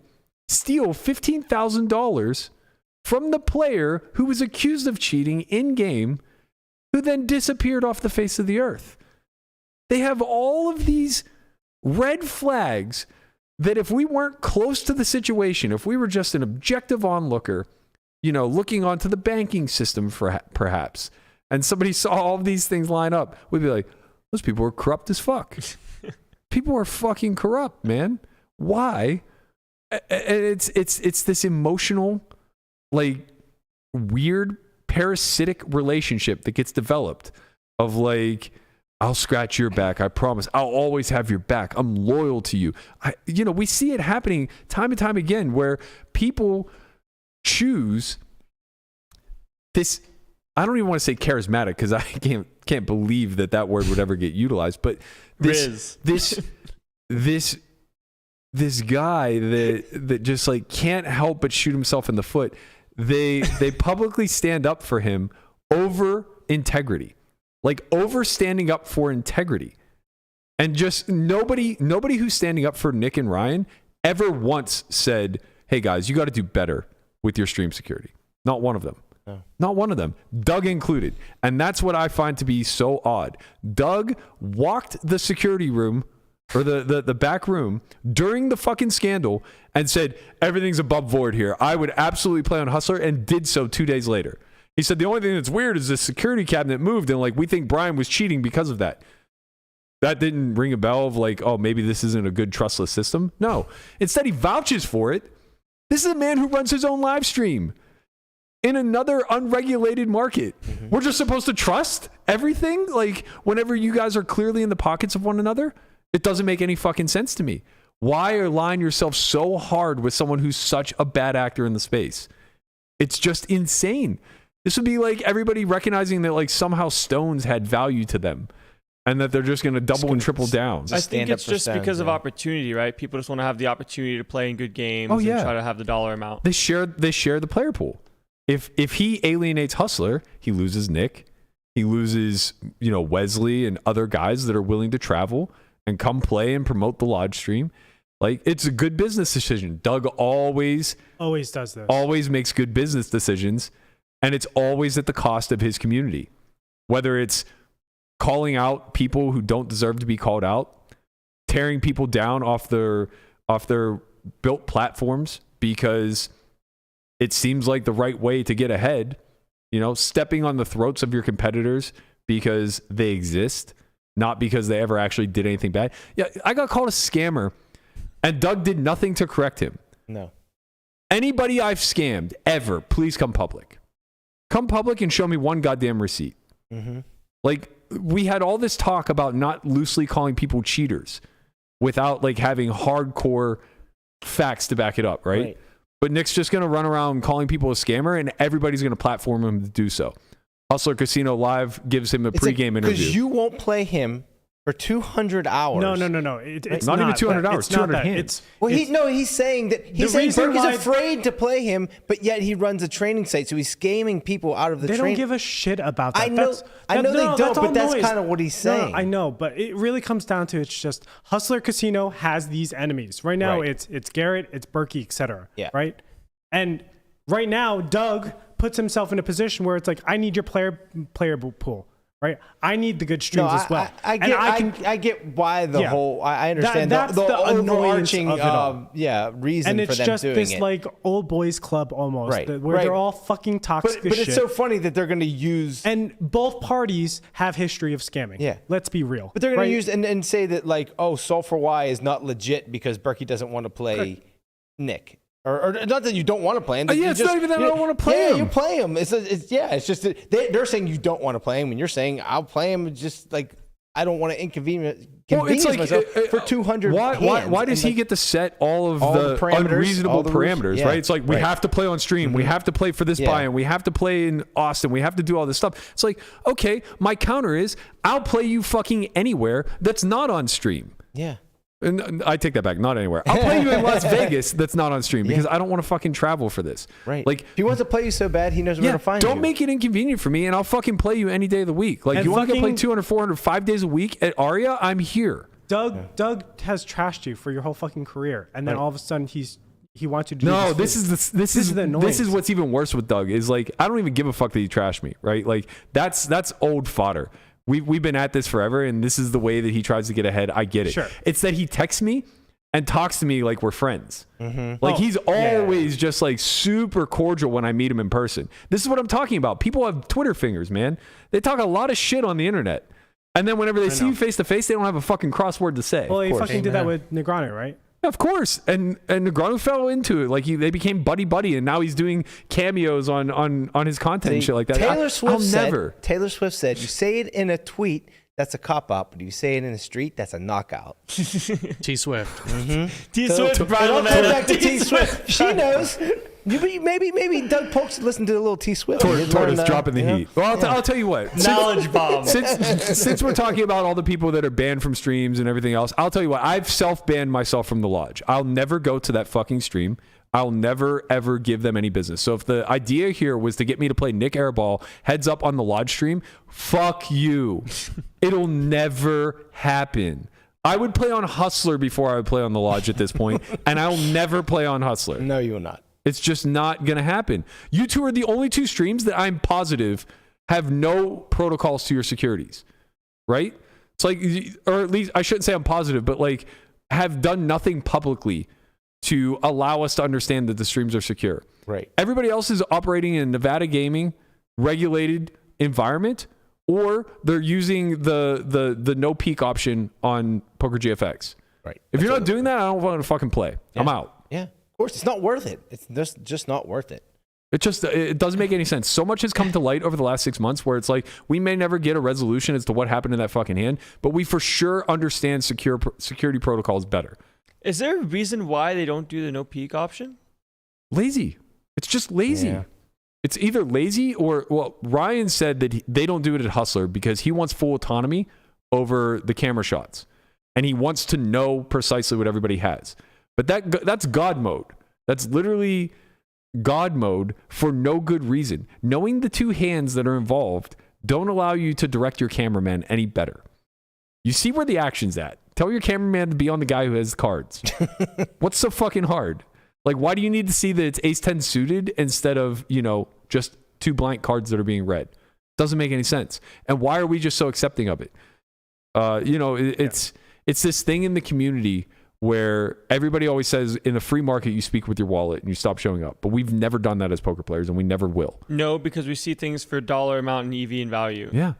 steal $15,000 from the player who was accused of cheating in-game, who then disappeared off the face of the earth. They have all of these red flags that if we weren't close to the situation, if we were just an objective onlooker, you know, looking onto the banking system for perhaps, and somebody saw all of these things line up, we'd be like, those people are corrupt as fuck. People are fucking corrupt, man. Why? And it's this emotional, like, weird parasitic relationship that gets developed of like, I'll scratch your back. I promise. I'll always have your back. I'm loyal to you. We see it happening time and time again where people choose this. I don't even want to say charismatic because I can't believe that word would ever get utilized. But this guy that just like can't help but shoot himself in the foot. They publicly stand up for him over integrity. Like over standing up for integrity. And just nobody who's standing up for Nik and Ryan ever once said, hey guys, you got to do better with your stream security. Not one of them. No. Not one of them. Doug included. And that's what I find to be so odd. Doug walked the security room or the back room during the fucking scandal and said, everything's above board here. I would absolutely play on Hustler, and did so 2 days later. He said the only thing that's weird is the security cabinet moved and like we think Brian was cheating because of that. That didn't ring a bell of like, oh, maybe this isn't a good trustless system. No. Instead, he vouches for it. This is a man who runs his own live stream in another unregulated market. Mm-hmm. We're just supposed to trust everything? Like whenever you guys are clearly in the pockets of one another? It doesn't make any fucking sense to me. Why align yourself so hard with someone who's such a bad actor in the space? It's just insane. This would be like everybody recognizing that like somehow stones had value to them and that they're just going to double and triple down. I think it's just because of opportunity, right? People just want to have the opportunity to play in good games and try to have the dollar amount. They share the player pool. If he alienates Hustler, he loses Nik. He loses, Wesley and other guys that are willing to travel and come play and promote the live stream. Like, it's a good business decision. Doug always does this. Always makes good business decisions. And it's always at the cost of his community. Whether it's calling out people who don't deserve to be called out, tearing people down off their built platforms because it seems like the right way to get ahead, stepping on the throats of your competitors because they exist, not because they ever actually did anything bad. Yeah, I got called a scammer, and Doug did nothing to correct him. No. Anybody I've scammed ever, please come public. Come public and show me one goddamn receipt. Mm-hmm. Like, we had all this talk about not loosely calling people cheaters without like having hardcore facts to back it up, right? But Nik's just going to run around calling people a scammer, and everybody's going to platform him to do so. Hustler Casino Live gives him a pregame interview. Because you won't play him for 200 hours. No. It's not even 200 hours, 200 hands. He's saying that he's saying Berkey's afraid to play him, but yet he runs a training site, so he's scamming people out of the training. They don't give a shit about that. I know they don't, but that's kind of what he's saying. No, I know, but it really comes down to it's just Hustler Casino has these enemies. Right now, it's Garrett, it's Berkey, etc. Yeah. Right? And right now, Doug puts himself in a position where it's like, I need your player pool. Right, I need the good streams as well. I get why the whole. I understand that's the overarching of it all. Reason and for them doing it. And it's just this like old boys club almost, where they're all fucking toxic. But it's so funny that they're going to use. And both parties have history of scamming. Yeah, let's be real. But they're going to use and say that like, oh, Sulfur Y is not legit because Berkey doesn't want to play Nik. Or not that you don't want to play him. It's not even that I don't want to play him. Yeah, you play him. It's just that they're saying you don't want to play him, and you're saying I'll play him. Just like I don't want to inconvenience myself for 200. Why does he get to set all the unreasonable parameters? Right? It's like we have to play on stream. We have to play for this buy-in. We have to play in Austin. We have to do all this stuff. It's like, okay, my counter is I'll play you fucking anywhere that's not on stream. Yeah. And I take that back. Not anywhere. I'll play you in Las Vegas that's not on stream because I don't want to fucking travel for this. Right. Like, if he wants to play you so bad, he knows where to find you. Don't make it inconvenient for me, and I'll fucking play you any day of the week. Like, you want to play 200, 400, 5 days a week at Aria? I'm here. Doug has trashed you for your whole fucking career, and then all of a sudden he wants you to do no. this This is what's even worse with Doug is like I don't even give a fuck that he trashed me. Right? Like that's old fodder. We've been at this forever, and this is the way that he tries to get ahead. I get it. Sure. It's that he texts me and talks to me like we're friends. Mm-hmm. Like he's always just like super cordial when I meet him in person. This is what I'm talking about. People have Twitter fingers, man. They talk a lot of shit on the internet. And then whenever they see you face to face, they don't have a fucking crossword to say. Well, he fucking did that with Negreanu, right? Yeah, of course. And Negreanu fell into it. Like they became buddy, and now he's doing cameos on his content and shit like that. Taylor Swift said, you say it in a tweet, that's a cop-out, but if you say it in the street, that's a knockout. T Swift. Mm-hmm. T Swift. Back to T Swift. She knows. Maybe Doug Polk's listened to a little T Swift. Tortoise dropping the heat. Well, I'll tell you what. Knowledge bomb. Since we're talking about all the people that are banned from streams and everything else, I'll tell you what. I've self-banned myself from the lodge. I'll never go to that fucking stream. I'll never, ever give them any business. So if the idea here was to get me to play Nik Airball heads up on the lodge stream, fuck you. It'll never happen. I would play on Hustler before I would play on the lodge at this point, and I'll never play on Hustler. No, you will not. It's just not going to happen. You two are the only two streams that I'm positive have no protocols to your securities, right? It's like, or at least I shouldn't say I'm positive, but like have done nothing publicly to allow us to understand that the streams are secure. Right. Everybody else is operating in Nevada gaming regulated environment, or they're using the no peak option on Poker GFX. Right. If you're not doing that, I don't want to fucking play. Yeah. I'm out. Yeah. Of course, it's not worth it. It's just not worth it. It doesn't make any sense. So much has come to light over the last 6 months where it's like we may never get a resolution as to what happened in that fucking hand, but we for sure understand security protocols better. Is there a reason why they don't do the no peak option? Lazy. It's just lazy. Yeah. It's either lazy or, well, Ryan said that they don't do it at Hustler because he wants full autonomy over the camera shots. And he wants to know precisely what everybody has. But that's God mode. That's literally God mode for no good reason. Knowing the two hands that are involved don't allow you to direct your cameraman any better. You see where the action's at. Tell your cameraman to be on the guy who has the cards. What's so fucking hard? Like, why do you need to see that it's ace-10 suited instead of, just two blank cards that are being read? Doesn't make any sense. And why are we just so accepting of it? It's this thing in the community where everybody always says in the free market, you speak with your wallet and you stop showing up. But we've never done that as poker players, and we never will. No, because we see things for dollar amount and EV and value. Yeah.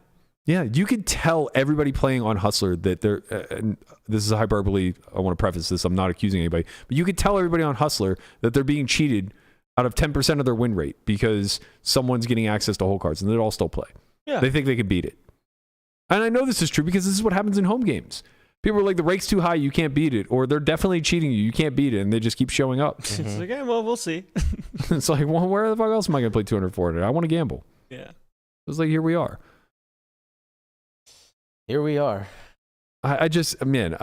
Yeah, you could tell everybody playing on Hustler that they're, and this is a hyperbole, I want to preface this, I'm not accusing anybody, but you could tell everybody on Hustler that they're being cheated out of 10% of their win rate because someone's getting access to whole cards and they'd all still play. Yeah. They think they could beat it. And I know this is true because this is what happens in home games. People are like, the rake's too high, you can't beat it. Or they're definitely cheating you, you can't beat it. And they just keep showing up. It's like, yeah, well, we'll see. It's like, well, where the fuck else am I going to play 200, 400? I want to gamble. Yeah. It's like, here we are. Here we are. I just, man,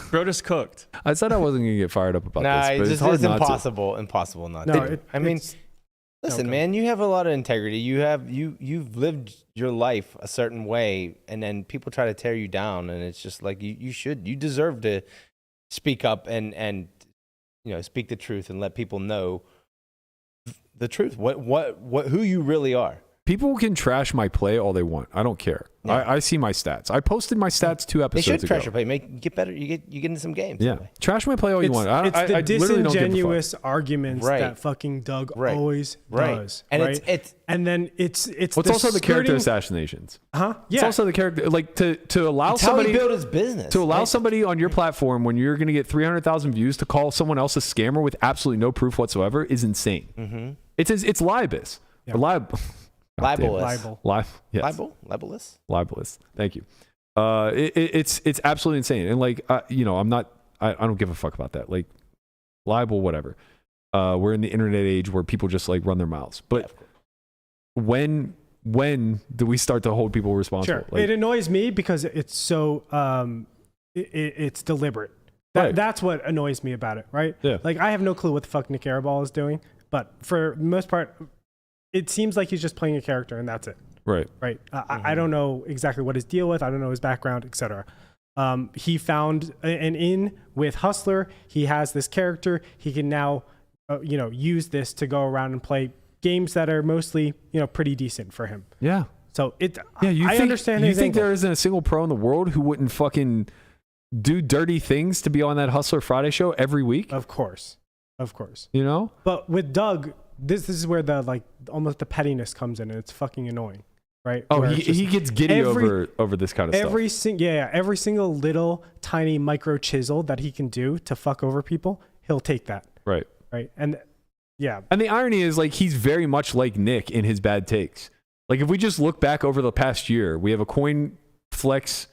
Bro just cooked. I said I wasn't going to get fired up about Nah, this, but it's hard not impossible. Impossible not No, to. I mean, listen, man, you have a lot of integrity. You've lived your life a certain way, and then people try to tear you down, and it's just like you deserve to speak up and speak the truth and let people know the truth. Who you really are. People can trash my play all they want. I don't care. Yeah. I see my stats. I posted my stats 2 They episodes should ago. trash your play. Get better. You get into some games. Yeah, that way. trash my play all you want. It's the I literally don't give a fuck. disingenuous arguments Right. that fucking Doug Right. always Right. does. And right? it's and then it's Well, it's also the character skirting- assassinations. Huh? It's Yeah. also the character, like to allow how he somebody built his business. to allow somebody on your platform when you're going to get 300,000 views to call someone else a scammer with absolutely no proof whatsoever is insane. Mm-hmm. It's libelous. Yeah. Or Libelous. libel. Yes. Libelous. Libelous. Thank you. It's absolutely insane. And like, I don't give a fuck about that. Like, libel, whatever. We're in the internet age where people just like run their mouths. But when do we start to hold people responsible? Sure. Like, It annoys me because it's so it's deliberate. Right. That's what annoys me about it, right? Yeah. Like I have no clue what the fuck Nik Airball is doing, but for the most part, it seems like he's just playing a character and that's it. right. Right. I don't know exactly what his deal with. I don't know his background, etc. He found an in with Hustler. He has this character. He can now, use this to go around and play games that are mostly, pretty decent for him. Yeah. So I understand. You his think angle. there isn't a single pro in the world who wouldn't fucking do dirty things to be on that Hustler Friday show every week? Of course. You know? But with Doug, this is where the almost the pettiness comes in, and it's fucking annoying, right? Oh, Where it's just he gets giddy over this kind of stuff. every single little tiny micro chisel that he can do to fuck over people, he'll take that, Right. and yeah, And the irony is, like, he's very much like Nik in his bad takes. Like, if we just look back over the past year, we have a coin flex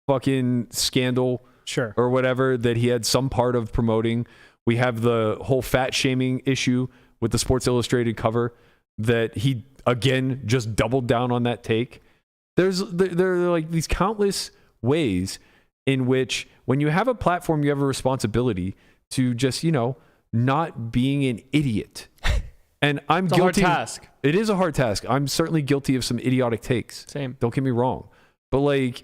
fucking scandal sure, or whatever that he had some part of promoting. We have the whole fat shaming issue with the Sports Illustrated cover that he, again, just doubled down on that take. There are like these countless ways in which when you have a platform, you have a responsibility to just, not being an idiot. And I'm It's a guilty. hard task. It is a hard task. I'm certainly guilty of some idiotic takes. Same. Don't get me wrong. But like,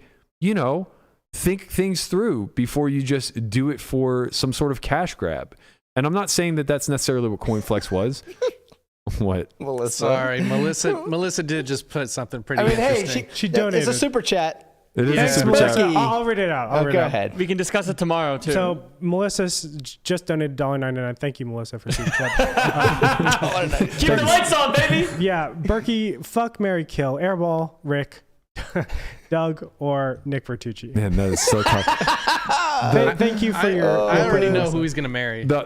think things through before you just do it for some sort of cash grab. And I'm not saying that that's necessarily what CoinFlex was. What? Melissa. Sorry, Melissa did just put something pretty I mean, interesting. hey, She donated. It's a super chat. It is Yeah. a super Melissa, chat. I'll read it out. Go ahead. We can discuss it tomorrow too. So Melissa's just donated $1.99. Thank you, Melissa, for super chat. keep the lights on, baby. Yeah, Berkey, fuck, marry, kill, Airball, Rick, Doug, or Nik Vertuci. Man, that is so tough. Thank you for your. I already know openness. who he's gonna marry. No,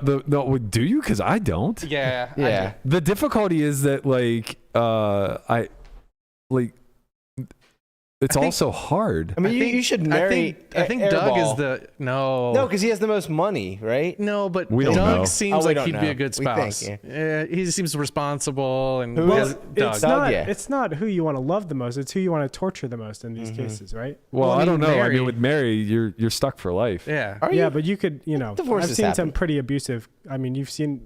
do you? Because I don't. Yeah. Yeah. The difficulty is that it's also hard. I mean, you should marry. I think Doug is Airball. the no. No, because he has the most money, right? No, but We don't Doug know. seems Oh, we like don't he'd be know. a good We think, spouse. yeah. Yeah, he seems responsible and Who has- is- Doug. It's not. yeah. It's not who you want to love the most. It's who you want to torture the most in these Mm-hmm. cases, right? Well, Well, I I don't mean, know. I Mary- mean, with Mary, you're stuck for life. Yeah. Are Yeah, you? but you could, I've Divorces seen some happen. pretty abusive. I mean, you've seen.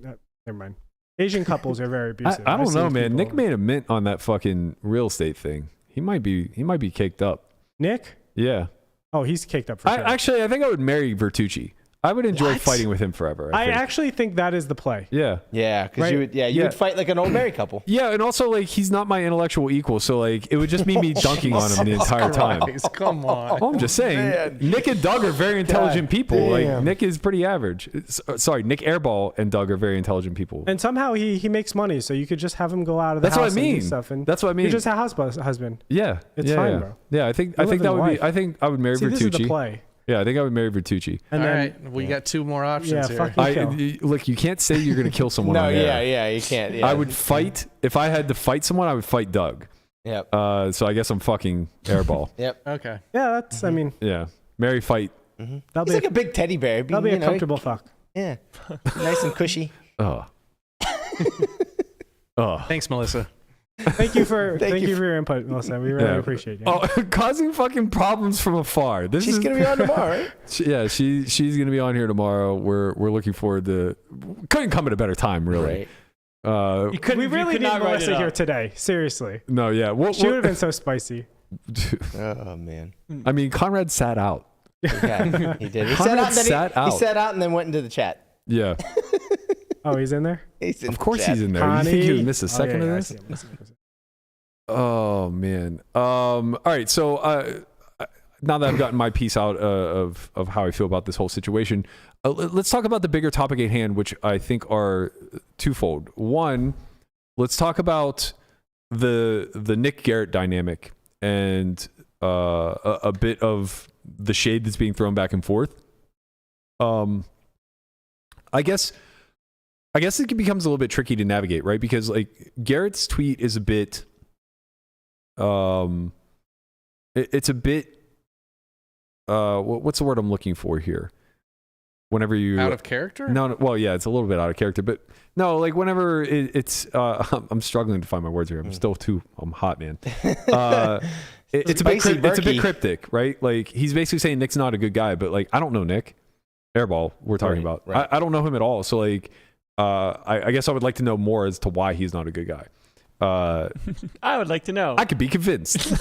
Never mind. Asian couples are very I abusive. don't I've know, seen man. people- Nik made a mint on that fucking real estate thing. He might be caked up. Nik? Yeah. Oh, he's caked up for sure. Actually, I think I would marry Vertuci. I would enjoy What? fighting with him forever. I think. actually think that is the play. Yeah. Yeah, because Right. you would fight like an old married couple. Yeah, and also like he's not my intellectual equal, so like it would just be me dunking on him the entire time. Come on. Oh, I'm just saying, Man. Nick and Doug are very intelligent people. damn. Like Nick is pretty average. Sorry, Nik Airball and Doug are very intelligent people. And somehow he makes money, so you could just have him go out of the That's what house I and mean. do stuff. And That's what I mean. You're just a husband. Yeah, It's yeah, fine, yeah. bro. Yeah, I think You're that living would life. be. I think I would marry See, this is the Vertuci. play. Yeah, I think I would marry Vertuci. And All then, right, we got 2 more options Yeah, here. fuck you. Look, you can't say you're gonna kill someone. No, on yeah, air. you can't. Yeah. I would fight if I had to fight someone. I would fight Doug. Yep. So I guess I'm fucking Airball. Yep. Okay. Yeah, that's. I mean, Yeah, marry, fight. that'll He's be like a big teddy bear. that'll be a comfortable fuck. Yeah. Nice and cushy. Oh. Oh. Thanks, Melissa. Thank you for Thank you for your input, Melissa. We really Yeah. appreciate you. Oh, causing fucking problems from afar. This She's is gonna be on tomorrow, right? she's gonna be on here tomorrow. We're looking forward to. Couldn't come at a better time, really. Right. You couldn't, We you really could need not write Melissa it here up. today. Seriously, No, yeah. she would have been so spicy. Oh man. I mean, Conrad sat out. Yeah, he did. He Conrad sat sat out. He sat out and then went into the chat. Yeah, Oh, he's in there. He's in of course the chat. he's in there. You think he would miss a second yeah, of I this? see him. I see him. Oh man. All right. So now that I've gotten my piece out of how I feel about this whole situation, let's talk about the bigger topic at hand, which I think are twofold. One, let's talk about the Nik Garrett dynamic and a bit of the shade that's being thrown back and forth. I guess it becomes a little bit tricky to navigate, right? Because like Garrett's tweet is a bit. It's a bit. What's the word I'm looking for here? Whenever you Out of character? no, well, yeah, it's a little bit out of character, but no, like whenever it's. I'm struggling to find my words here. I'm hot, man. It's a bit Spicy Berkey. cryptic, right? Like he's basically saying Nick's not a good guy, but like I don't know Nik Airball. We're talking about. Right. I don't know him at all, so like, I guess I would like to know more as to why he's not a good guy. I would like to know. I could be convinced.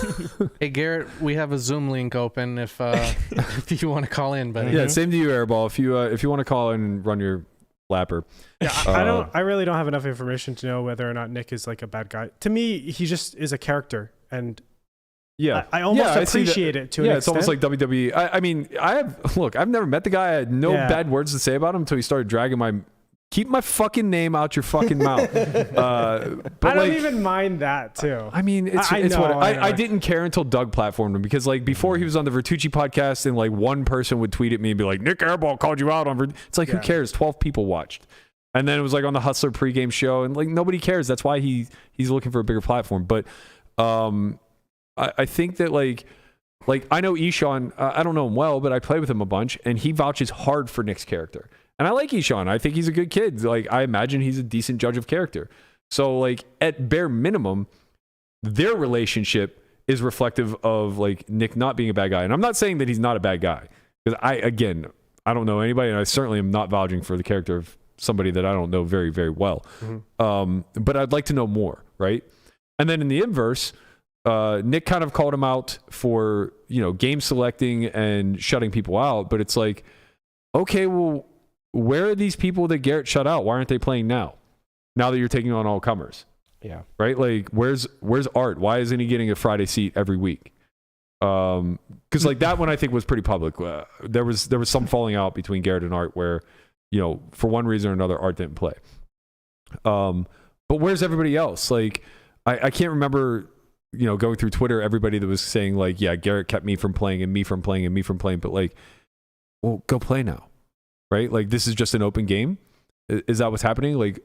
Hey, Garrett, we have a Zoom link open if if you want to call in, buddy. Yeah, same to you, Airball. If you want to call in and run your lapper. Yeah, I really don't have enough information to know whether or not Nik is like a bad guy. To me, he just is a character, and Yeah, I almost I see that. appreciate it to an Yeah, it's almost extent. like WWE. I mean, I've never met the guy. I had no Yeah. bad words to say about him until he started dragging keep my fucking name out your fucking mouth. But I don't like, even mind that too. I mean, it's I know, what I know. I didn't care until Doug platformed him because like before he was on the Vertuci podcast and like one person would tweet at me and be like, Nik Airball called you out on. It's like who Yeah. cares? 12 people watched, and then it was like on the Hustler pregame show and like nobody cares. That's why he's looking for a bigger platform. But I think that like I know Eshawn. I don't know him well, but I play with him a bunch, and he vouches hard for Nick's character. And I like Eshawn. I think he's a good kid. Like I imagine he's a decent judge of character. So like at bare minimum, their relationship is reflective of like Nik not being a bad guy. And I'm not saying that he's not a bad guy because I don't know anybody, and I certainly am not vouching for the character of somebody that I don't know very, very well. Mm-hmm. But I'd like to know more, right? And then in the inverse, Nik kind of called him out for game selecting and shutting people out. But it's like, okay, well, where are these people that Garrett shut out? Why aren't they playing now? Now that you're taking on all comers, Yeah. right? Like, where's Art? Why isn't he getting a Friday seat every week? Because like that one I think was pretty public. There was some falling out between Garrett and Art where for one reason or another Art didn't play. But where's everybody else? Like I can't remember going through Twitter everybody that was saying like, yeah, Garrett kept me from playing and me from playing and me from playing, but like, well, go play now. Right? Like this is just an open game. Is that what's happening? Like,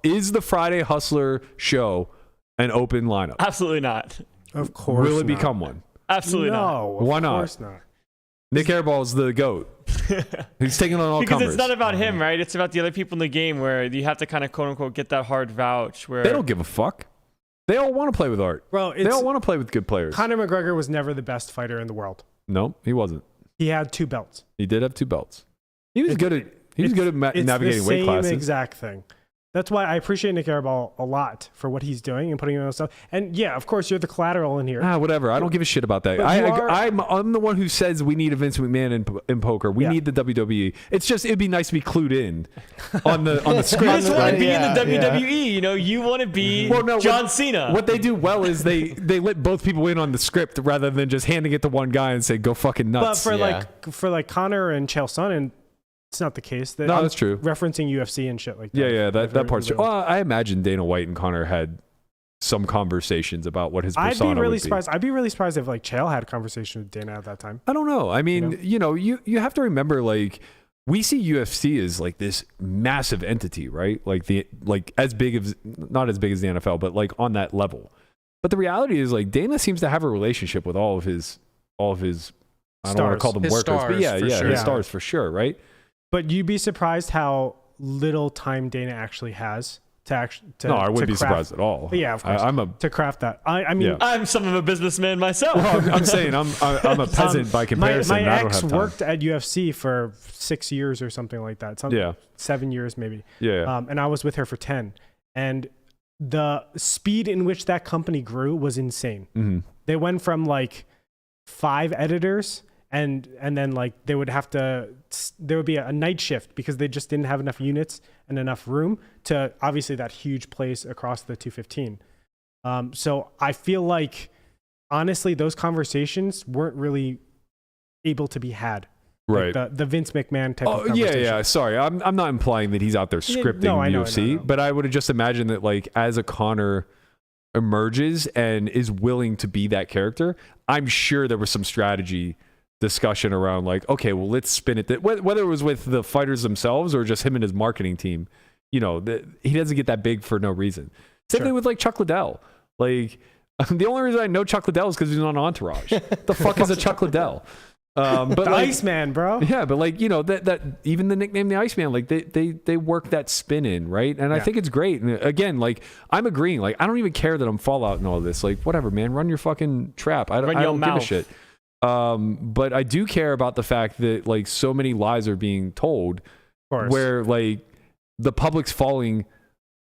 is the Friday Hustler show an open lineup? Absolutely not. Of course, Will it not. become one? Absolutely not. No, Why of not? course not. Nik Airball is the GOAT. He's taking on all Because comers. it's not about him, right? It's about the other people in the game where you have to kind of quote unquote get that hard vouch where They don't give a fuck. They all want to play with Art. Bro, They all want to play with good players. Conor McGregor was never the best fighter in the world. No, he wasn't. He had 2 belts. He did have 2 belts. He was good at It's navigating weight the classes. same exact thing. That's why I appreciate Nik Airball a lot for what he's doing and putting in stuff. And yeah, of course, you're the collateral in here. Whatever. I don't give a shit about that. I'm the one who says we need a Vince McMahon in poker. We need the WWE. It's just it'd be nice to be clued in on the script. You just want to be Yeah, in the WWE. You know, you want to be John Cena. What they do well is they let both people in on the script rather than just handing it to one guy and say go fucking nuts. But for like Connor and Chael Sonnen, it's not the case. No, that's true. Referencing UFC and shit like that. Yeah, that part's true. Well, I imagine Dana White and Connor had some conversations about what his persona would be. Surprised. I'd be really surprised if like Chael had a conversation with Dana at that time. I don't know. I mean, you have to remember, like, we see UFC as like this massive entity, right? Like as big as, not as big as the NFL, but like on that level. But the reality is, like, Dana seems to have a relationship with all of his I don't want to call them His workers, but stars, his stars for sure, right? But you'd be surprised how little time Dana actually has to No, I wouldn't be surprised at all. Yeah, of course. To craft that. I mean, I'm some of a businessman myself. Well, I'm saying I'm a peasant by comparison. My I don't ex have time. worked at UFC for 6 years or something like that. 7 years maybe. Yeah. And I was with her for 10. And the speed in which that company grew was insane. Mm-hmm. They went from like 5 editors and then like there would be a night shift because they just didn't have enough units and enough room to obviously that huge place across the 215. So I feel like honestly those conversations weren't really able to be had. Right. Like the Vince McMahon type of conversation. Yeah. Sorry. I'm not implying that he's out there scripting UFC, but I would have just imagined that, like, as a Connor emerges and is willing to be that character, I'm sure there was some strategy discussion around, like, okay, well, let's spin it. Whether it was with the fighters themselves or just him and his marketing team, he doesn't get that big for no reason. Same thing with, like, Chuck Liddell. Like, the only reason I know Chuck Liddell is because he's on Entourage. The fuck is a Chuck Liddell? But the like, Iceman, bro. Yeah, but like, that even the nickname the Iceman, like they work that spin in, right? And I think it's great. And again, like, I'm agreeing. Like, I don't even care that I'm Fallout and all this. Like, whatever, man, run your fucking trap. I don't give a shit. But I do care about the fact that, like, so many lies are being told where, like, the public's falling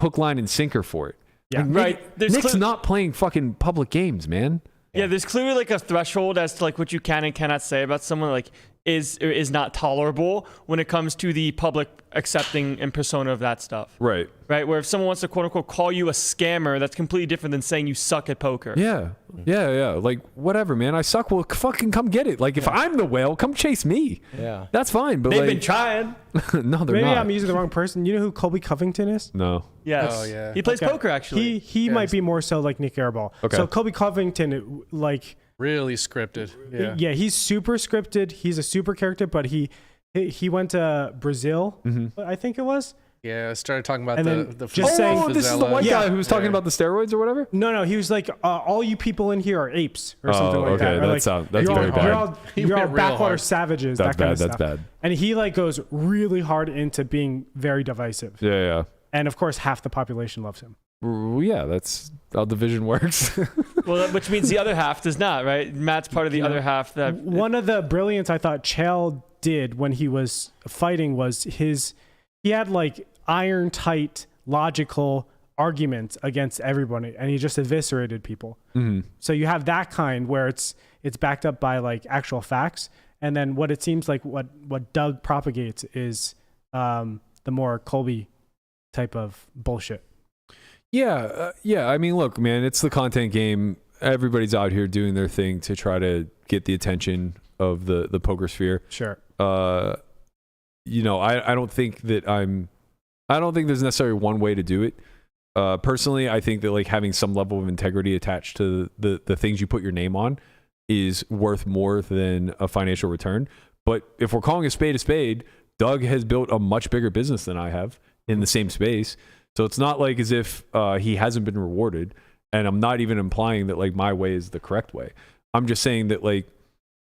hook, line, and sinker for it. Yeah, like, Nick's not playing fucking public games, man. Yeah, there's clearly like a threshold as to like what you can and cannot say about someone, like is or is not tolerable when it comes to the public accepting and persona of that stuff. Right. Where if someone wants to quote unquote call you a scammer, that's completely different than saying you suck at poker. Yeah. Like, whatever, man. I suck. Well, fucking come get it. Like, if I'm the whale, come chase me. Yeah. That's fine. But they've like, been trying. No, they're Maybe not. I'm using the wrong person. You know who Colby Covington is? No. Yes. Oh, yeah. He plays poker, actually. He might be more so like Nik Airball. Okay. So Colby Covington, like, Really scripted. yeah, he's super scripted. He's a super character, but he went to Brazil, I think it was. Yeah, I started talking about And the then just saying- this is the white Yeah. guy who was talking about the steroids or whatever? No, he was like, all you people in here are apes or something like that. Okay, Or that's like, very you're bad. all He you're all went real backwater hard. savages. That's that kind bad. of That's stuff. bad. And he like goes really hard into being very divisive. Yeah. And of course, half the population loves him. Well, yeah, that's how division works. Well, which means the other half does not, right? Matt's part of the other half. That One of the brilliance I thought Chael did when he was fighting was he had like iron tight logical arguments against everybody, and he just eviscerated people. So you have that kind where it's backed up by like actual facts, and then what it seems like what Doug propagates is the more Colby type of bullshit. Yeah. I mean, look, man, it's the content game. Everybody's out here doing their thing to try to get the attention of the poker sphere. Sure. I don't think there's necessarily one way to do it. Personally, I think that, like, having some level of integrity attached to the things you put your name on is worth more than a financial return. But if we're calling a spade, Doug has built a much bigger business than I have in the same space. So it's not like as if he hasn't been rewarded. And I'm not even implying that, like, my way is the correct way. I'm just saying that, like,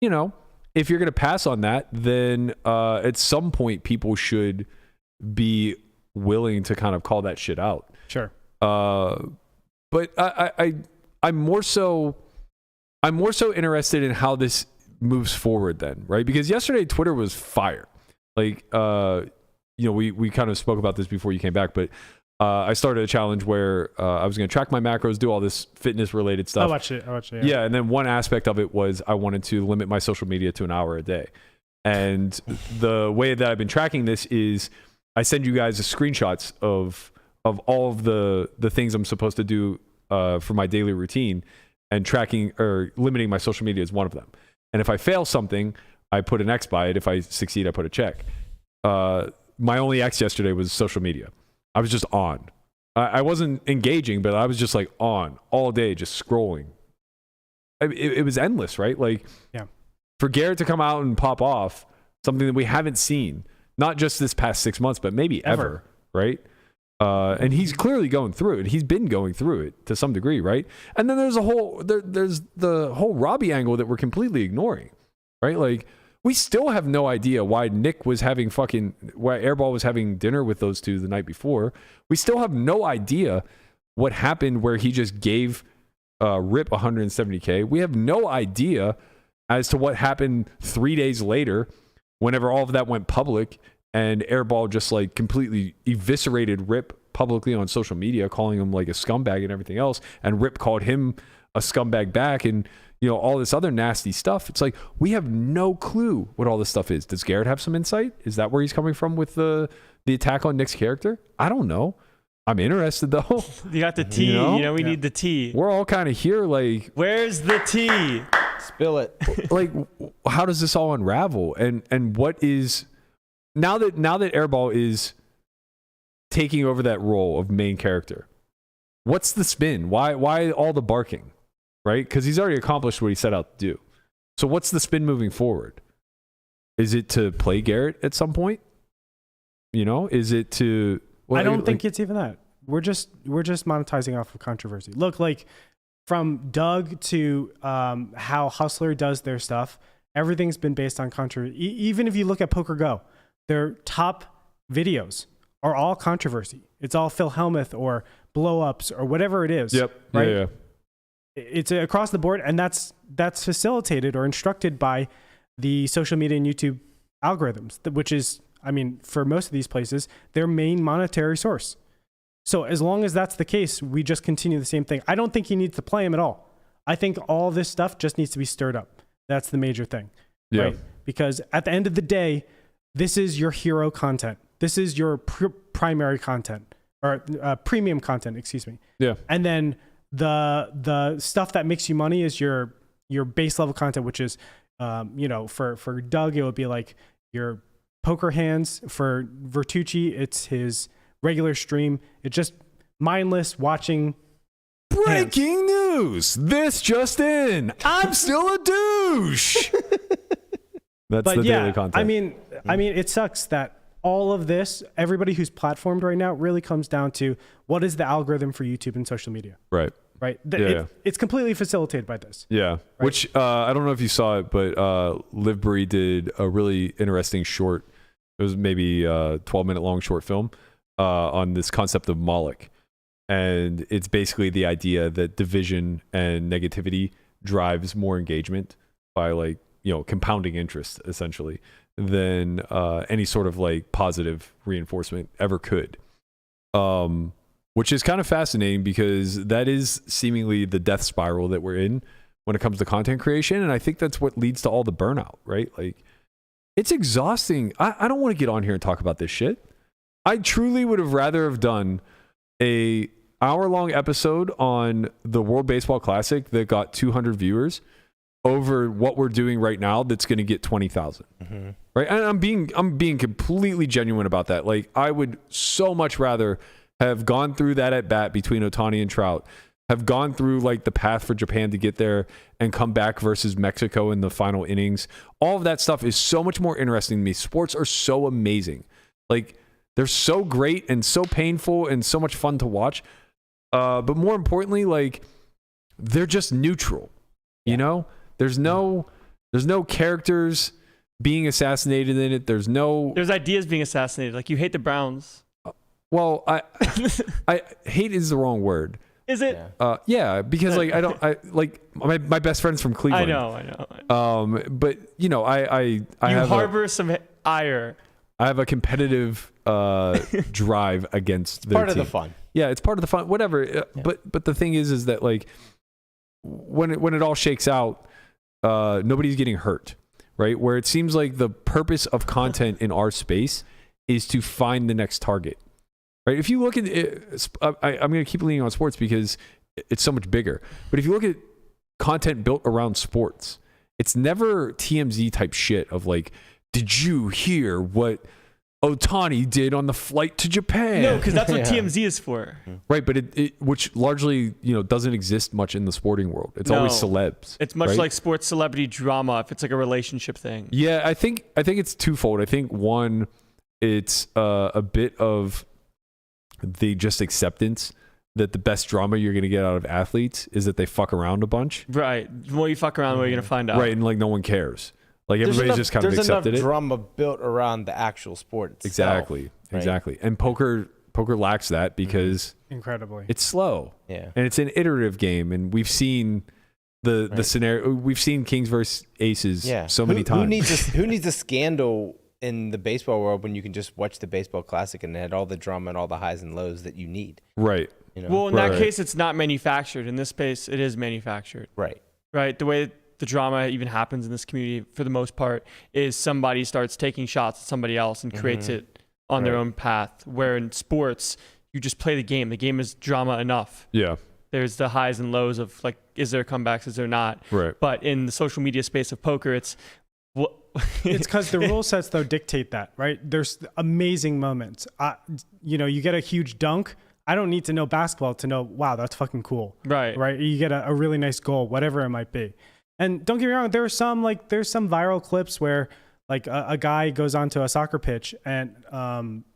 if you're going to pass on that, then at some point people should be willing to kind of call that shit out. Sure. But I'm more so interested in how this moves forward then, right? Because yesterday Twitter was fire. Like, we kind of spoke about this before you came back, but I started a challenge where I was going to track my macros, do all this fitness related stuff. I watch it. Yeah, and then one aspect of it was I wanted to limit my social media to an hour a day. And the way that I've been tracking this is I send you guys screenshots of all of the things I'm supposed to do for my daily routine, and tracking or limiting my social media is one of them. And if I fail something, I put an X by it. If I succeed, I put a check. My only X yesterday was social media. I was just on. I wasn't engaging, but I was just like on all day, just scrolling. It was endless, right? Like, yeah. For Garrett to come out and pop off something that we haven't seen, not just this past 6 months, but maybe ever, right? And he's clearly going through it. He's been going through it to some degree, right? And then there's the whole Robbie angle that we're completely ignoring, right? Like, we still have no idea why Nik was why Airball was having dinner with those two the night before. We still have no idea what happened where he just gave Rip 170K. We have no idea as to what happened 3 days later whenever all of that went public and Airball just like completely eviscerated Rip publicly on social media, calling him like a scumbag and everything else. And Rip called him a scumbag back, and all this other nasty stuff. It's like, we have no clue what all this stuff is. Does Garrett have some insight? Is that where he's coming from with the attack on Nik's character? I don't know. I'm interested though. You got the tea. We need the tea. We're all kind of here like, where's the tea? Spill it. Like, how does this all unravel? And what is now that Airball is taking over that role of main character, what's the spin? Why all the barking? Right? Because he's already accomplished what he set out to do. So what's the spin moving forward? Is it to play Garrett at some point? Is it to... Well, I don't think it's even that. We're just monetizing off of controversy. Look, like from Doug to how Hustler does their stuff, everything's been based on controversy. Even if you look at Poker Go, their top videos are all controversy. It's all Phil Hellmuth or blow-ups or whatever it is. Yep. Right? Yeah. It's across the board, and that's facilitated or instructed by the social media and YouTube algorithms, which is, for most of these places, their main monetary source. So as long as that's the case, we just continue the same thing. I don't think he needs to play him at all. I think all this stuff just needs to be stirred up. That's the major thing. Yeah. Right? Because at the end of the day, this is your hero content. This is your primary content, or premium content, excuse me. Yeah. And then the stuff that makes you money is your base level content, which is for Doug it would be like your poker hands. For Vertuci, it's his regular stream. It's just mindless watching. Breaking news! This just in. I'm still a douche. That's the daily content. I mean, it sucks that all of this, everybody who's platformed right now, really comes down to what is the algorithm for YouTube and social media. Right. Right. Yeah. It's completely facilitated by this. Yeah. Right? Which I don't know if you saw it, but Livbury did a really interesting short. It was maybe a 12-minute long short film on this concept of Moloch. And it's basically the idea that division and negativity drives more engagement by compounding interest, essentially, than any sort of positive reinforcement ever could. Which is kind of fascinating because that is seemingly the death spiral that we're in when it comes to content creation. And I think that's what leads to all the burnout, right? Like, it's exhausting. I don't want to get on here and talk about this shit. I truly would have rather have done a hour-long episode on the World Baseball Classic that got 200 viewers over what we're doing right now that's going to get 20,000. Mm-hmm. Right? And I'm being completely genuine about that. Like, I would so much rather have gone through that at bat between Ohtani and Trout, have gone through the path for Japan to get there and come back versus Mexico in the final innings. All of that stuff is so much more interesting to me. Sports are so amazing. They're so great and so painful and so much fun to watch. But more importantly, they're just neutral. Yeah. There's no characters being assassinated in it. There's ideas being assassinated. You hate the Browns. Well, I hate is the wrong word. Is it? Yeah, because my best friend's from Cleveland. I know. But I harbor some ire. I have a competitive drive against their Part of team. the fun. Yeah, it's part of the fun. Whatever. But the thing is that like when it all shakes out, nobody's getting hurt, right? Where it seems like the purpose of content in our space is to find the next target, right? If you look at it, I'm going to keep leaning on sports because it's so much bigger. But if you look at content built around sports, it's never TMZ type shit of like, did you hear what Ohtani did on the flight to Japan? No, because that's what TMZ is for. Right, but it which largely, doesn't exist much in the sporting world. It's always celebs. It's much right? like sports celebrity drama if it's like a relationship thing. Yeah, I think it's twofold. I think one, it's a bit of the just acceptance that the best drama you're going to get out of athletes is that they fuck around a bunch. Right. The more you fuck around, the more you're going to find out. Right, and like no one cares. Like everybody's just kind of accepted it. There's enough drama built around the actual sport itself. Exactly. Right? Exactly. And poker lacks that because Incredibly. it's slow. Yeah. And it's an iterative game, and we've seen the scenario. We've seen kings versus aces so many times. Who needs a scandal in the baseball world when you can just watch the baseball classic and it had all the drama and all the highs and lows that you need? Right. Well, in that case, it's not manufactured. In this space, it is manufactured. Right. Right. The way the drama even happens in this community, for the most part, is somebody starts taking shots at somebody else and creates it on their own path. Where in sports, you just play the game. The game is drama enough. Yeah. There's the highs and lows of like, is there comebacks, is there not? Right. But in the social media space of poker, it's because the rule sets though dictate that, right? There's amazing moments. You get a huge dunk. I don't need to know basketball to know, wow, that's fucking cool. Right. Right. You get a really nice goal, whatever it might be. And don't get me wrong, there's some viral clips where like a guy goes onto a soccer pitch and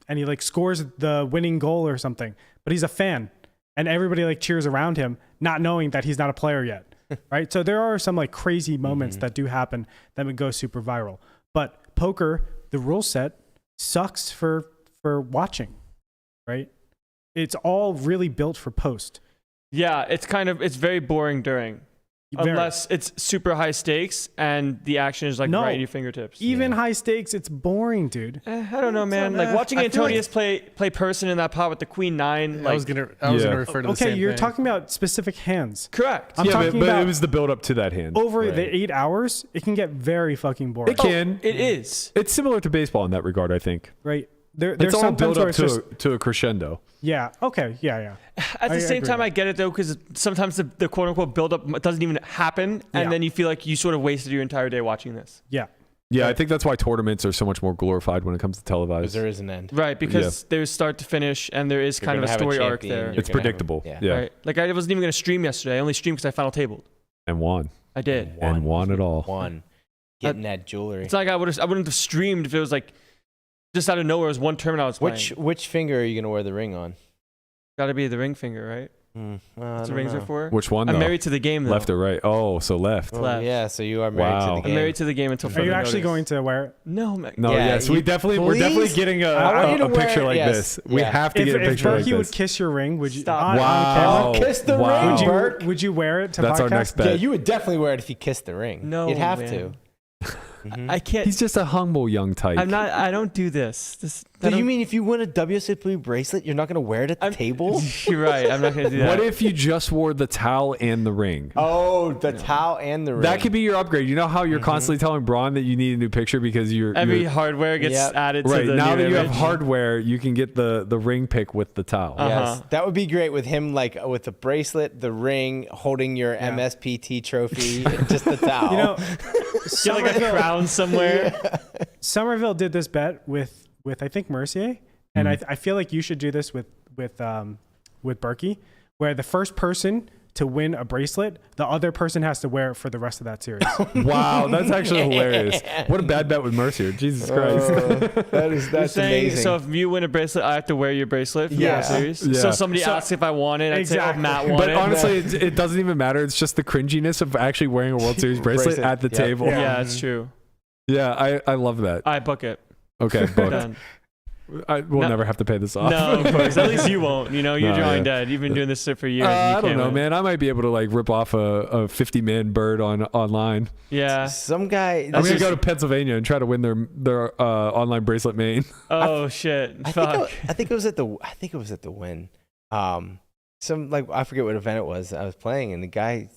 he like scores the winning goal or something, but he's a fan and everybody like cheers around him, not knowing that he's not a player yet. Right. So there are some like crazy moments that do happen that would go super viral. But poker, the rule set sucks for watching. Right. It's all really built for post. Yeah, it's very boring during. Unless it's super high stakes and the action is like right at your fingertips. Even high stakes, it's boring, dude. I don't know, man. Like watching Antonius play person in that pot with the queen 9. I was gonna refer to the same Okay, you're thing. talking about specific hands. Correct. I'm talking but about it was the build up to that hand. Over the 8 hours, it can get very fucking boring. It can. It is. It's similar to baseball in that regard, I think. Right. There's it's all sometimes build where up to a crescendo. Yeah. Okay. Yeah. At the same time, I get it though, because sometimes the quote unquote build up doesn't even happen, and then you feel like you sort of wasted your entire day watching this. Yeah. Yeah, I think that's why tournaments are so much more glorified when it comes to televised. Because there is an end. Right, because there's start to finish, and there is kind of a story arc there. It's predictable. Yeah. Right. Like I wasn't even going to stream yesterday. I only streamed because I final tabled. And won. I did. And won it all. Won. Getting that jewelry. It's like I wouldn't have streamed if it was like just out of nowhere. It was one tournament I was playing. Which finger are you gonna wear the ring on? Got to be the ring finger, right? That's what rings are for. Which one? I'm married to the game, though. Left or right? Oh, so left. Left. Yeah, so you are married to the game. I'm married to the game until Are further you actually notice. going to wear it? No, man. No, yes, we're definitely getting a picture like this. We have to get a picture like this. If Berkey would kiss your ring, would you? Stop. Wow. Kiss the ring, Berk. Would you wear it to That's podcast? our next bet. Yeah, you would definitely wear it if you kissed the ring. No, you'd have man. to. I can't. He's just a humble young type. I'm not. I don't do this. Do you mean if you win a WSOP bracelet, you're not going to wear it at the table? You're right. I'm not going to do that. What if you just wore the towel and the ring? Oh, the towel and the ring. That could be your upgrade. You know how you're constantly telling Braun that you need a new picture because every hardware gets added to the now new that you image. have hardware, you can get the ring pick with the towel. Yes, that would be great with him, like with the bracelet, the ring, holding your MSPT trophy, and just the towel. You know, get like a crown somewhere. Somerville did this bet with I think Mercier, and I feel like you should do this with Berkey, where the first person to win a bracelet, the other person has to wear it for the rest of that series. Wow, that's actually hilarious. What a bad bet with Mercier. Jesus Christ. That's amazing. So if you win a bracelet, I have to wear your bracelet for the series. Yeah. So somebody asks if I want it, I'd say, oh, Matt won But it. honestly, it doesn't even matter. It's just the cringiness of actually wearing a World Series bracelet at the table. Yeah, it's true. Yeah, I love that. I book it. Okay, booked. Done. I will No. never have to pay this off. No, of course. At least you won't. You know, you're No, drawing yeah. dead. You've been doing this shit for years. I don't know, man. I might be able to like rip off a 50-man bird online. Yeah. Some guy. I'm gonna go to Pennsylvania and try to win their online bracelet main. Oh shit. I Fuck. think it was at the Win. Some like I forget what event it was I was playing, and the guy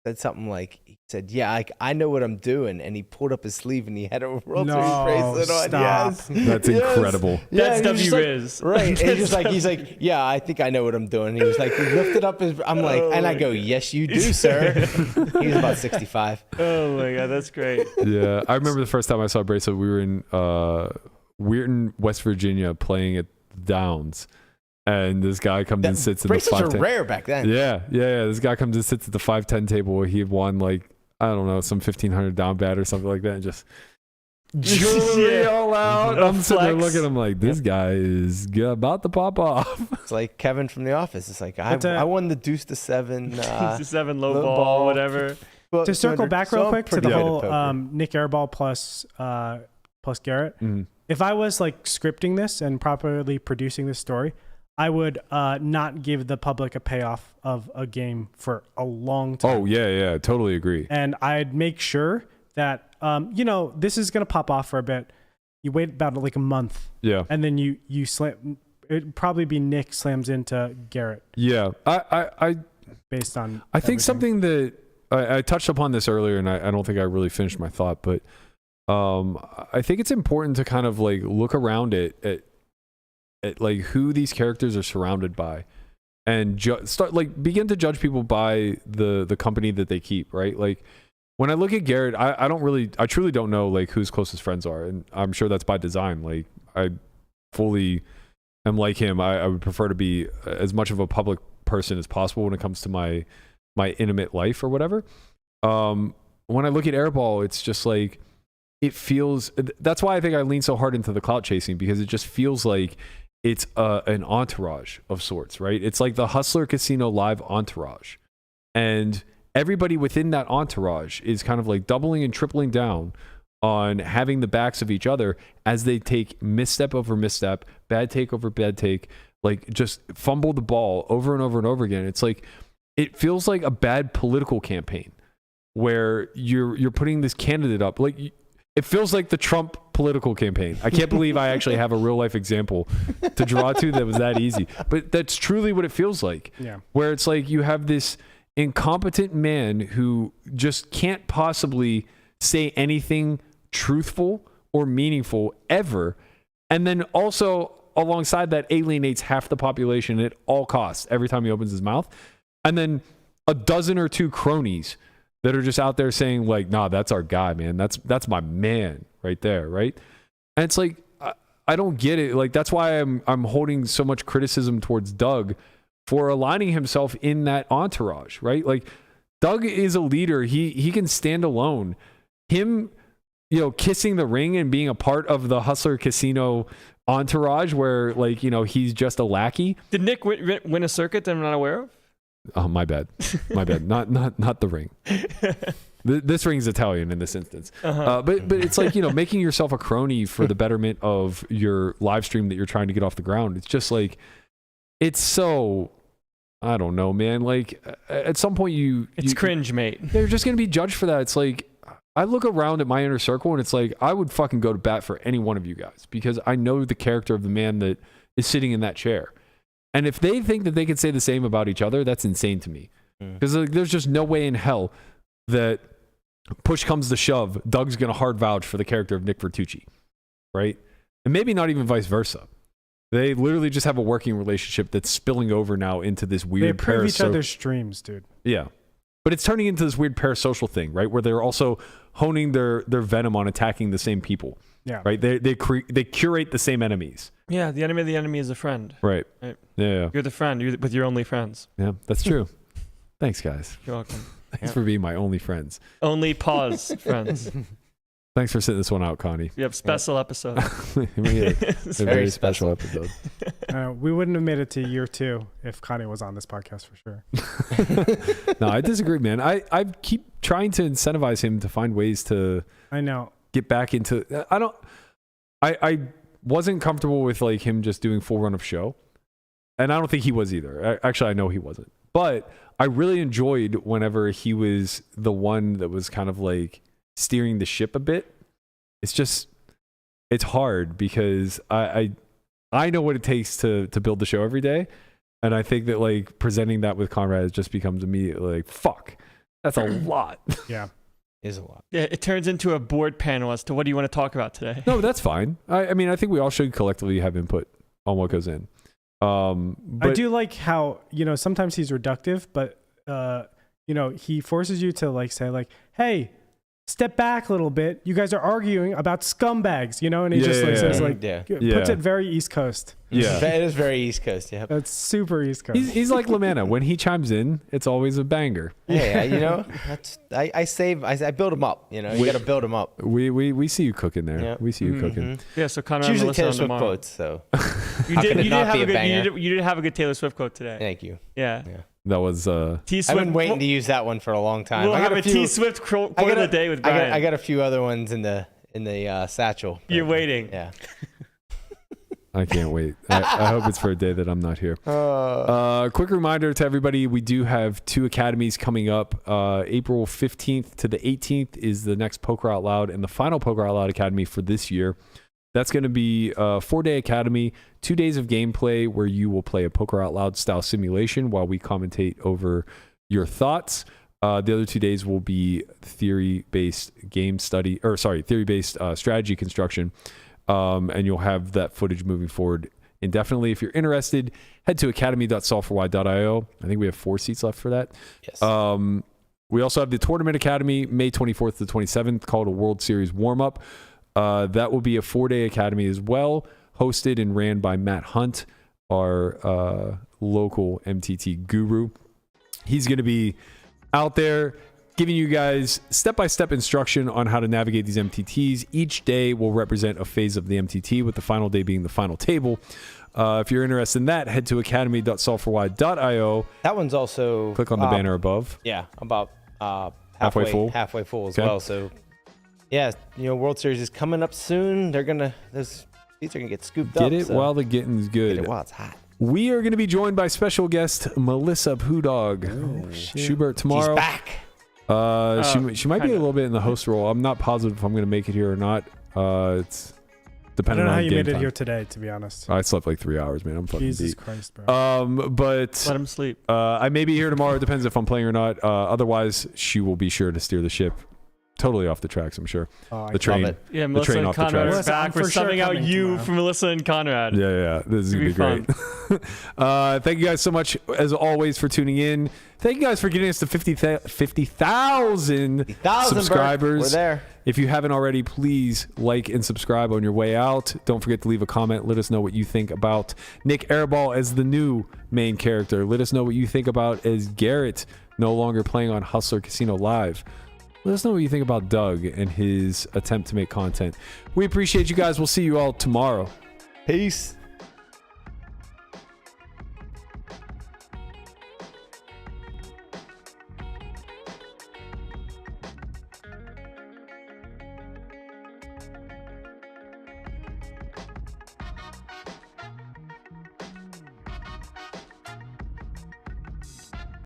said something like he said, "Yeah, like I know what I'm doing," and he pulled up his sleeve and he had a World Series bracelet on. stop. Yes, That's Yes. incredible. That's he was just like- W-Riz. right? And he's like, "Yeah, I think I know what I'm doing." He was like, he lifted up his. I'm like, and I go, "Yes, you do, sir." He was about 65. Oh my god, that's great. Yeah, I remember the first time I saw a bracelet. We were in Weirton, West Virginia, playing at Downs, and this guy comes and sits in the Bracelets 510. are rare back then. Yeah. This guy comes and sits at the 510 table. He had won like I don't know some 1,500 down bat or something like that, and just jewelry Yeah. all out. A I'm sitting there flex. looking at him like this guy is about to pop off. It's like Kevin from The Office. It's like But, I won the deuce to 7. It's a 7 low low ball, ball. whatever. Well, To circle 200 back so real I'm quick to pretty the good at whole poker. Nik Airball plus Garrett. Mhm. If I was like scripting this and properly producing this story, I would not give the public a payoff of a game for a long time. Oh yeah, totally agree. And I'd make sure that this is gonna pop off for a bit. You wait about like a month, Yeah, and then you slam. It'd probably be Nik slams into Garrett yeah. I based on. I think everything. something that I touched upon this earlier, and I don't think I really finished my thought, but I think it's important to kind of like look around at like who these characters are surrounded by, and begin to judge people by the company that they keep, right? Like when I look at Garrett, I truly don't know like who his closest friends are, and I'm sure that's by design. Like I fully am like him. I would prefer to be as much of a public person as possible when it comes to my intimate life or whatever. When I look at Airball, it's just like it feels. That's why I think I lean so hard into the clout chasing, because it just feels like it's an entourage of sorts, right? It's like the Hustler Casino Live entourage, and everybody within that entourage is kind of like doubling and tripling down on having the backs of each other as they take misstep over misstep, bad take over bad take, like just fumble the ball over and over and over again. It's like it feels like a bad political campaign where you're putting this candidate up. Like it feels like the Trump political campaign. I can't believe I actually have a real life example to draw to that was that easy. But that's truly what it feels like. Yeah. Where it's like you have this incompetent man who just can't possibly say anything truthful or meaningful ever. And then also alongside that alienates half the population at all costs every time he opens his mouth. And then a dozen or two cronies that are just out there saying like, nah, that's our guy, man. That's my man right there, right? And it's like, I don't get it. Like, that's why I'm holding so much criticism towards Doug for aligning himself in that entourage, right? Like, Doug is a leader. He can stand alone. Him, kissing the ring and being a part of the Hustler Casino entourage where, like, he's just a lackey. Did Nik win a circuit that I'm not aware of? Oh, my bad. My bad. Not the ring. This ring's Italian in this instance. But it's like, making yourself a crony for the betterment of your live stream that you're trying to get off the ground. It's just like, it's so, I don't know, man. Like at some point It's cringe, mate. They're just going to be judged for that. It's like, I look around at my inner circle and it's like, I would fucking go to bat for any one of you guys because I know the character of the man that is sitting in that chair. And if they think that they can say the same about each other, that's insane to me. Because there's just no way in hell that push comes to shove, Doug's going to hard vouch for the character of Nik Vertuci, right? And maybe not even vice versa. They literally just have a working relationship that's spilling over now into this weird They approve each other's streams, dude. Yeah. But it's turning into this weird parasocial thing, right? Where they're also honing their venom on attacking the same people. Yeah. Right? They curate the same enemies. Yeah, the enemy of the enemy is a friend. Right. Right. Yeah. You're the friend. You're with your only friends. Yeah, that's true. Thanks, guys. You're welcome. Thanks for being my only friends. Only pause, friends. Thanks for sitting this one out, Connie. We have special episode. We had a very special episode. We wouldn't have made it to year 2 if Connie was on this podcast for sure. No, I disagree, man. I keep trying to incentivize him to find ways to I know. get back into. I wasn't comfortable with like him just doing full run of show. And I don't think he was either. Actually, I know he wasn't. But I really enjoyed whenever he was the one that was kind of like steering the ship a bit. It's hard because I know what it takes to build the show every day. And I think that like presenting that with Conrad just becomes immediately like, fuck, that's a lot. Yeah. Is a lot. Yeah, it turns into a board panel as to what do you want to talk about today. No, that's fine. I mean, I think we all should collectively have input on what goes in. But I do like how, sometimes he's reductive, but, he forces you to like say like, hey, step back a little bit. You guys are arguing about scumbags, and he says like, puts it very East Coast. Yeah. That is very East Coast. Yeah. That's super East Coast. He's like LaManna. When he chimes in, it's always a banger. Yeah, I build him up. You got to build him up. We see you cooking there. Yeah. We see you cooking. Yeah, so Conrad It's and usually Melissa Taylor on Swift tomorrow. quotes, so You did banger? have a good Taylor Swift quote today. Thank you. Yeah. That was T I've Swift. been waiting to use that one for a long time. We'll I got have a T Swift quote of the day with Brian. I got a few other ones in the satchel. You're waiting. Yeah. I can't wait. I hope it's for a day that I'm not here. Quick reminder to everybody, we do have 2 academies coming up. April 15th to the 18th is the next Poker Out Loud and the final Poker Out Loud Academy for this year. That's going to be a 4-day academy, 2 days of gameplay where you will play a Poker Out Loud style simulation while we commentate over your thoughts. The other 2 days will be theory-based theory-based strategy construction. And you'll have that footage moving forward indefinitely. If you're interested, head to academy.solveforwhy.io. I think we have 4 seats left for that. Yes. We also have the Tournament Academy, May 24th to 27th, called a World Series Warm-Up. That will be a 4-day academy as well, hosted and ran by Matt Hunt, our local MTT guru. He's going to be out there giving you guys step-by-step instruction on how to navigate these MTTs. Each day will represent a phase of the MTT, with the final day being the final table. If you're interested in that, head to academy.solveforwhy.io. That one's also... Click on the banner above. Yeah, about halfway full as well. So, yeah, World Series is coming up soon. These are going to get scooped up. Get it while the getting's good. Get it while it's hot. We are going to be joined by special guest Melissa Poodog Schubert tomorrow. She's back. She might be a little bit in the host role. I'm not positive if I'm going to make it here or not. It's I depending don't know on how you game made it time. here today, to be honest. I slept like 3 hours, man. I'm fucking Jesus beat. Christ, bro. But Let him sleep. I may be here tomorrow. It depends if I'm playing or not. Otherwise, she will be sure to steer the ship totally off the tracks, I'm sure. The train. love it. Yeah, the Melissa train and off the Conrad tracks. are back. I'm We're for sure subbing out coming you tomorrow. for Melissa and Conrad. Yeah. This is It's going to be great. Thank you guys so much, as always, for tuning in. Thank you guys for getting us to 50,000 subscribers. We're there. If you haven't already, please like and subscribe on your way out. Don't forget to leave a comment. Let us know what you think about Nik Airball as the new main character. Let us know what you think about as Garrett, no longer playing on Hustler Casino Live. Let us know what you think about Doug and his attempt to make content. We appreciate you guys. We'll see you all tomorrow. Peace.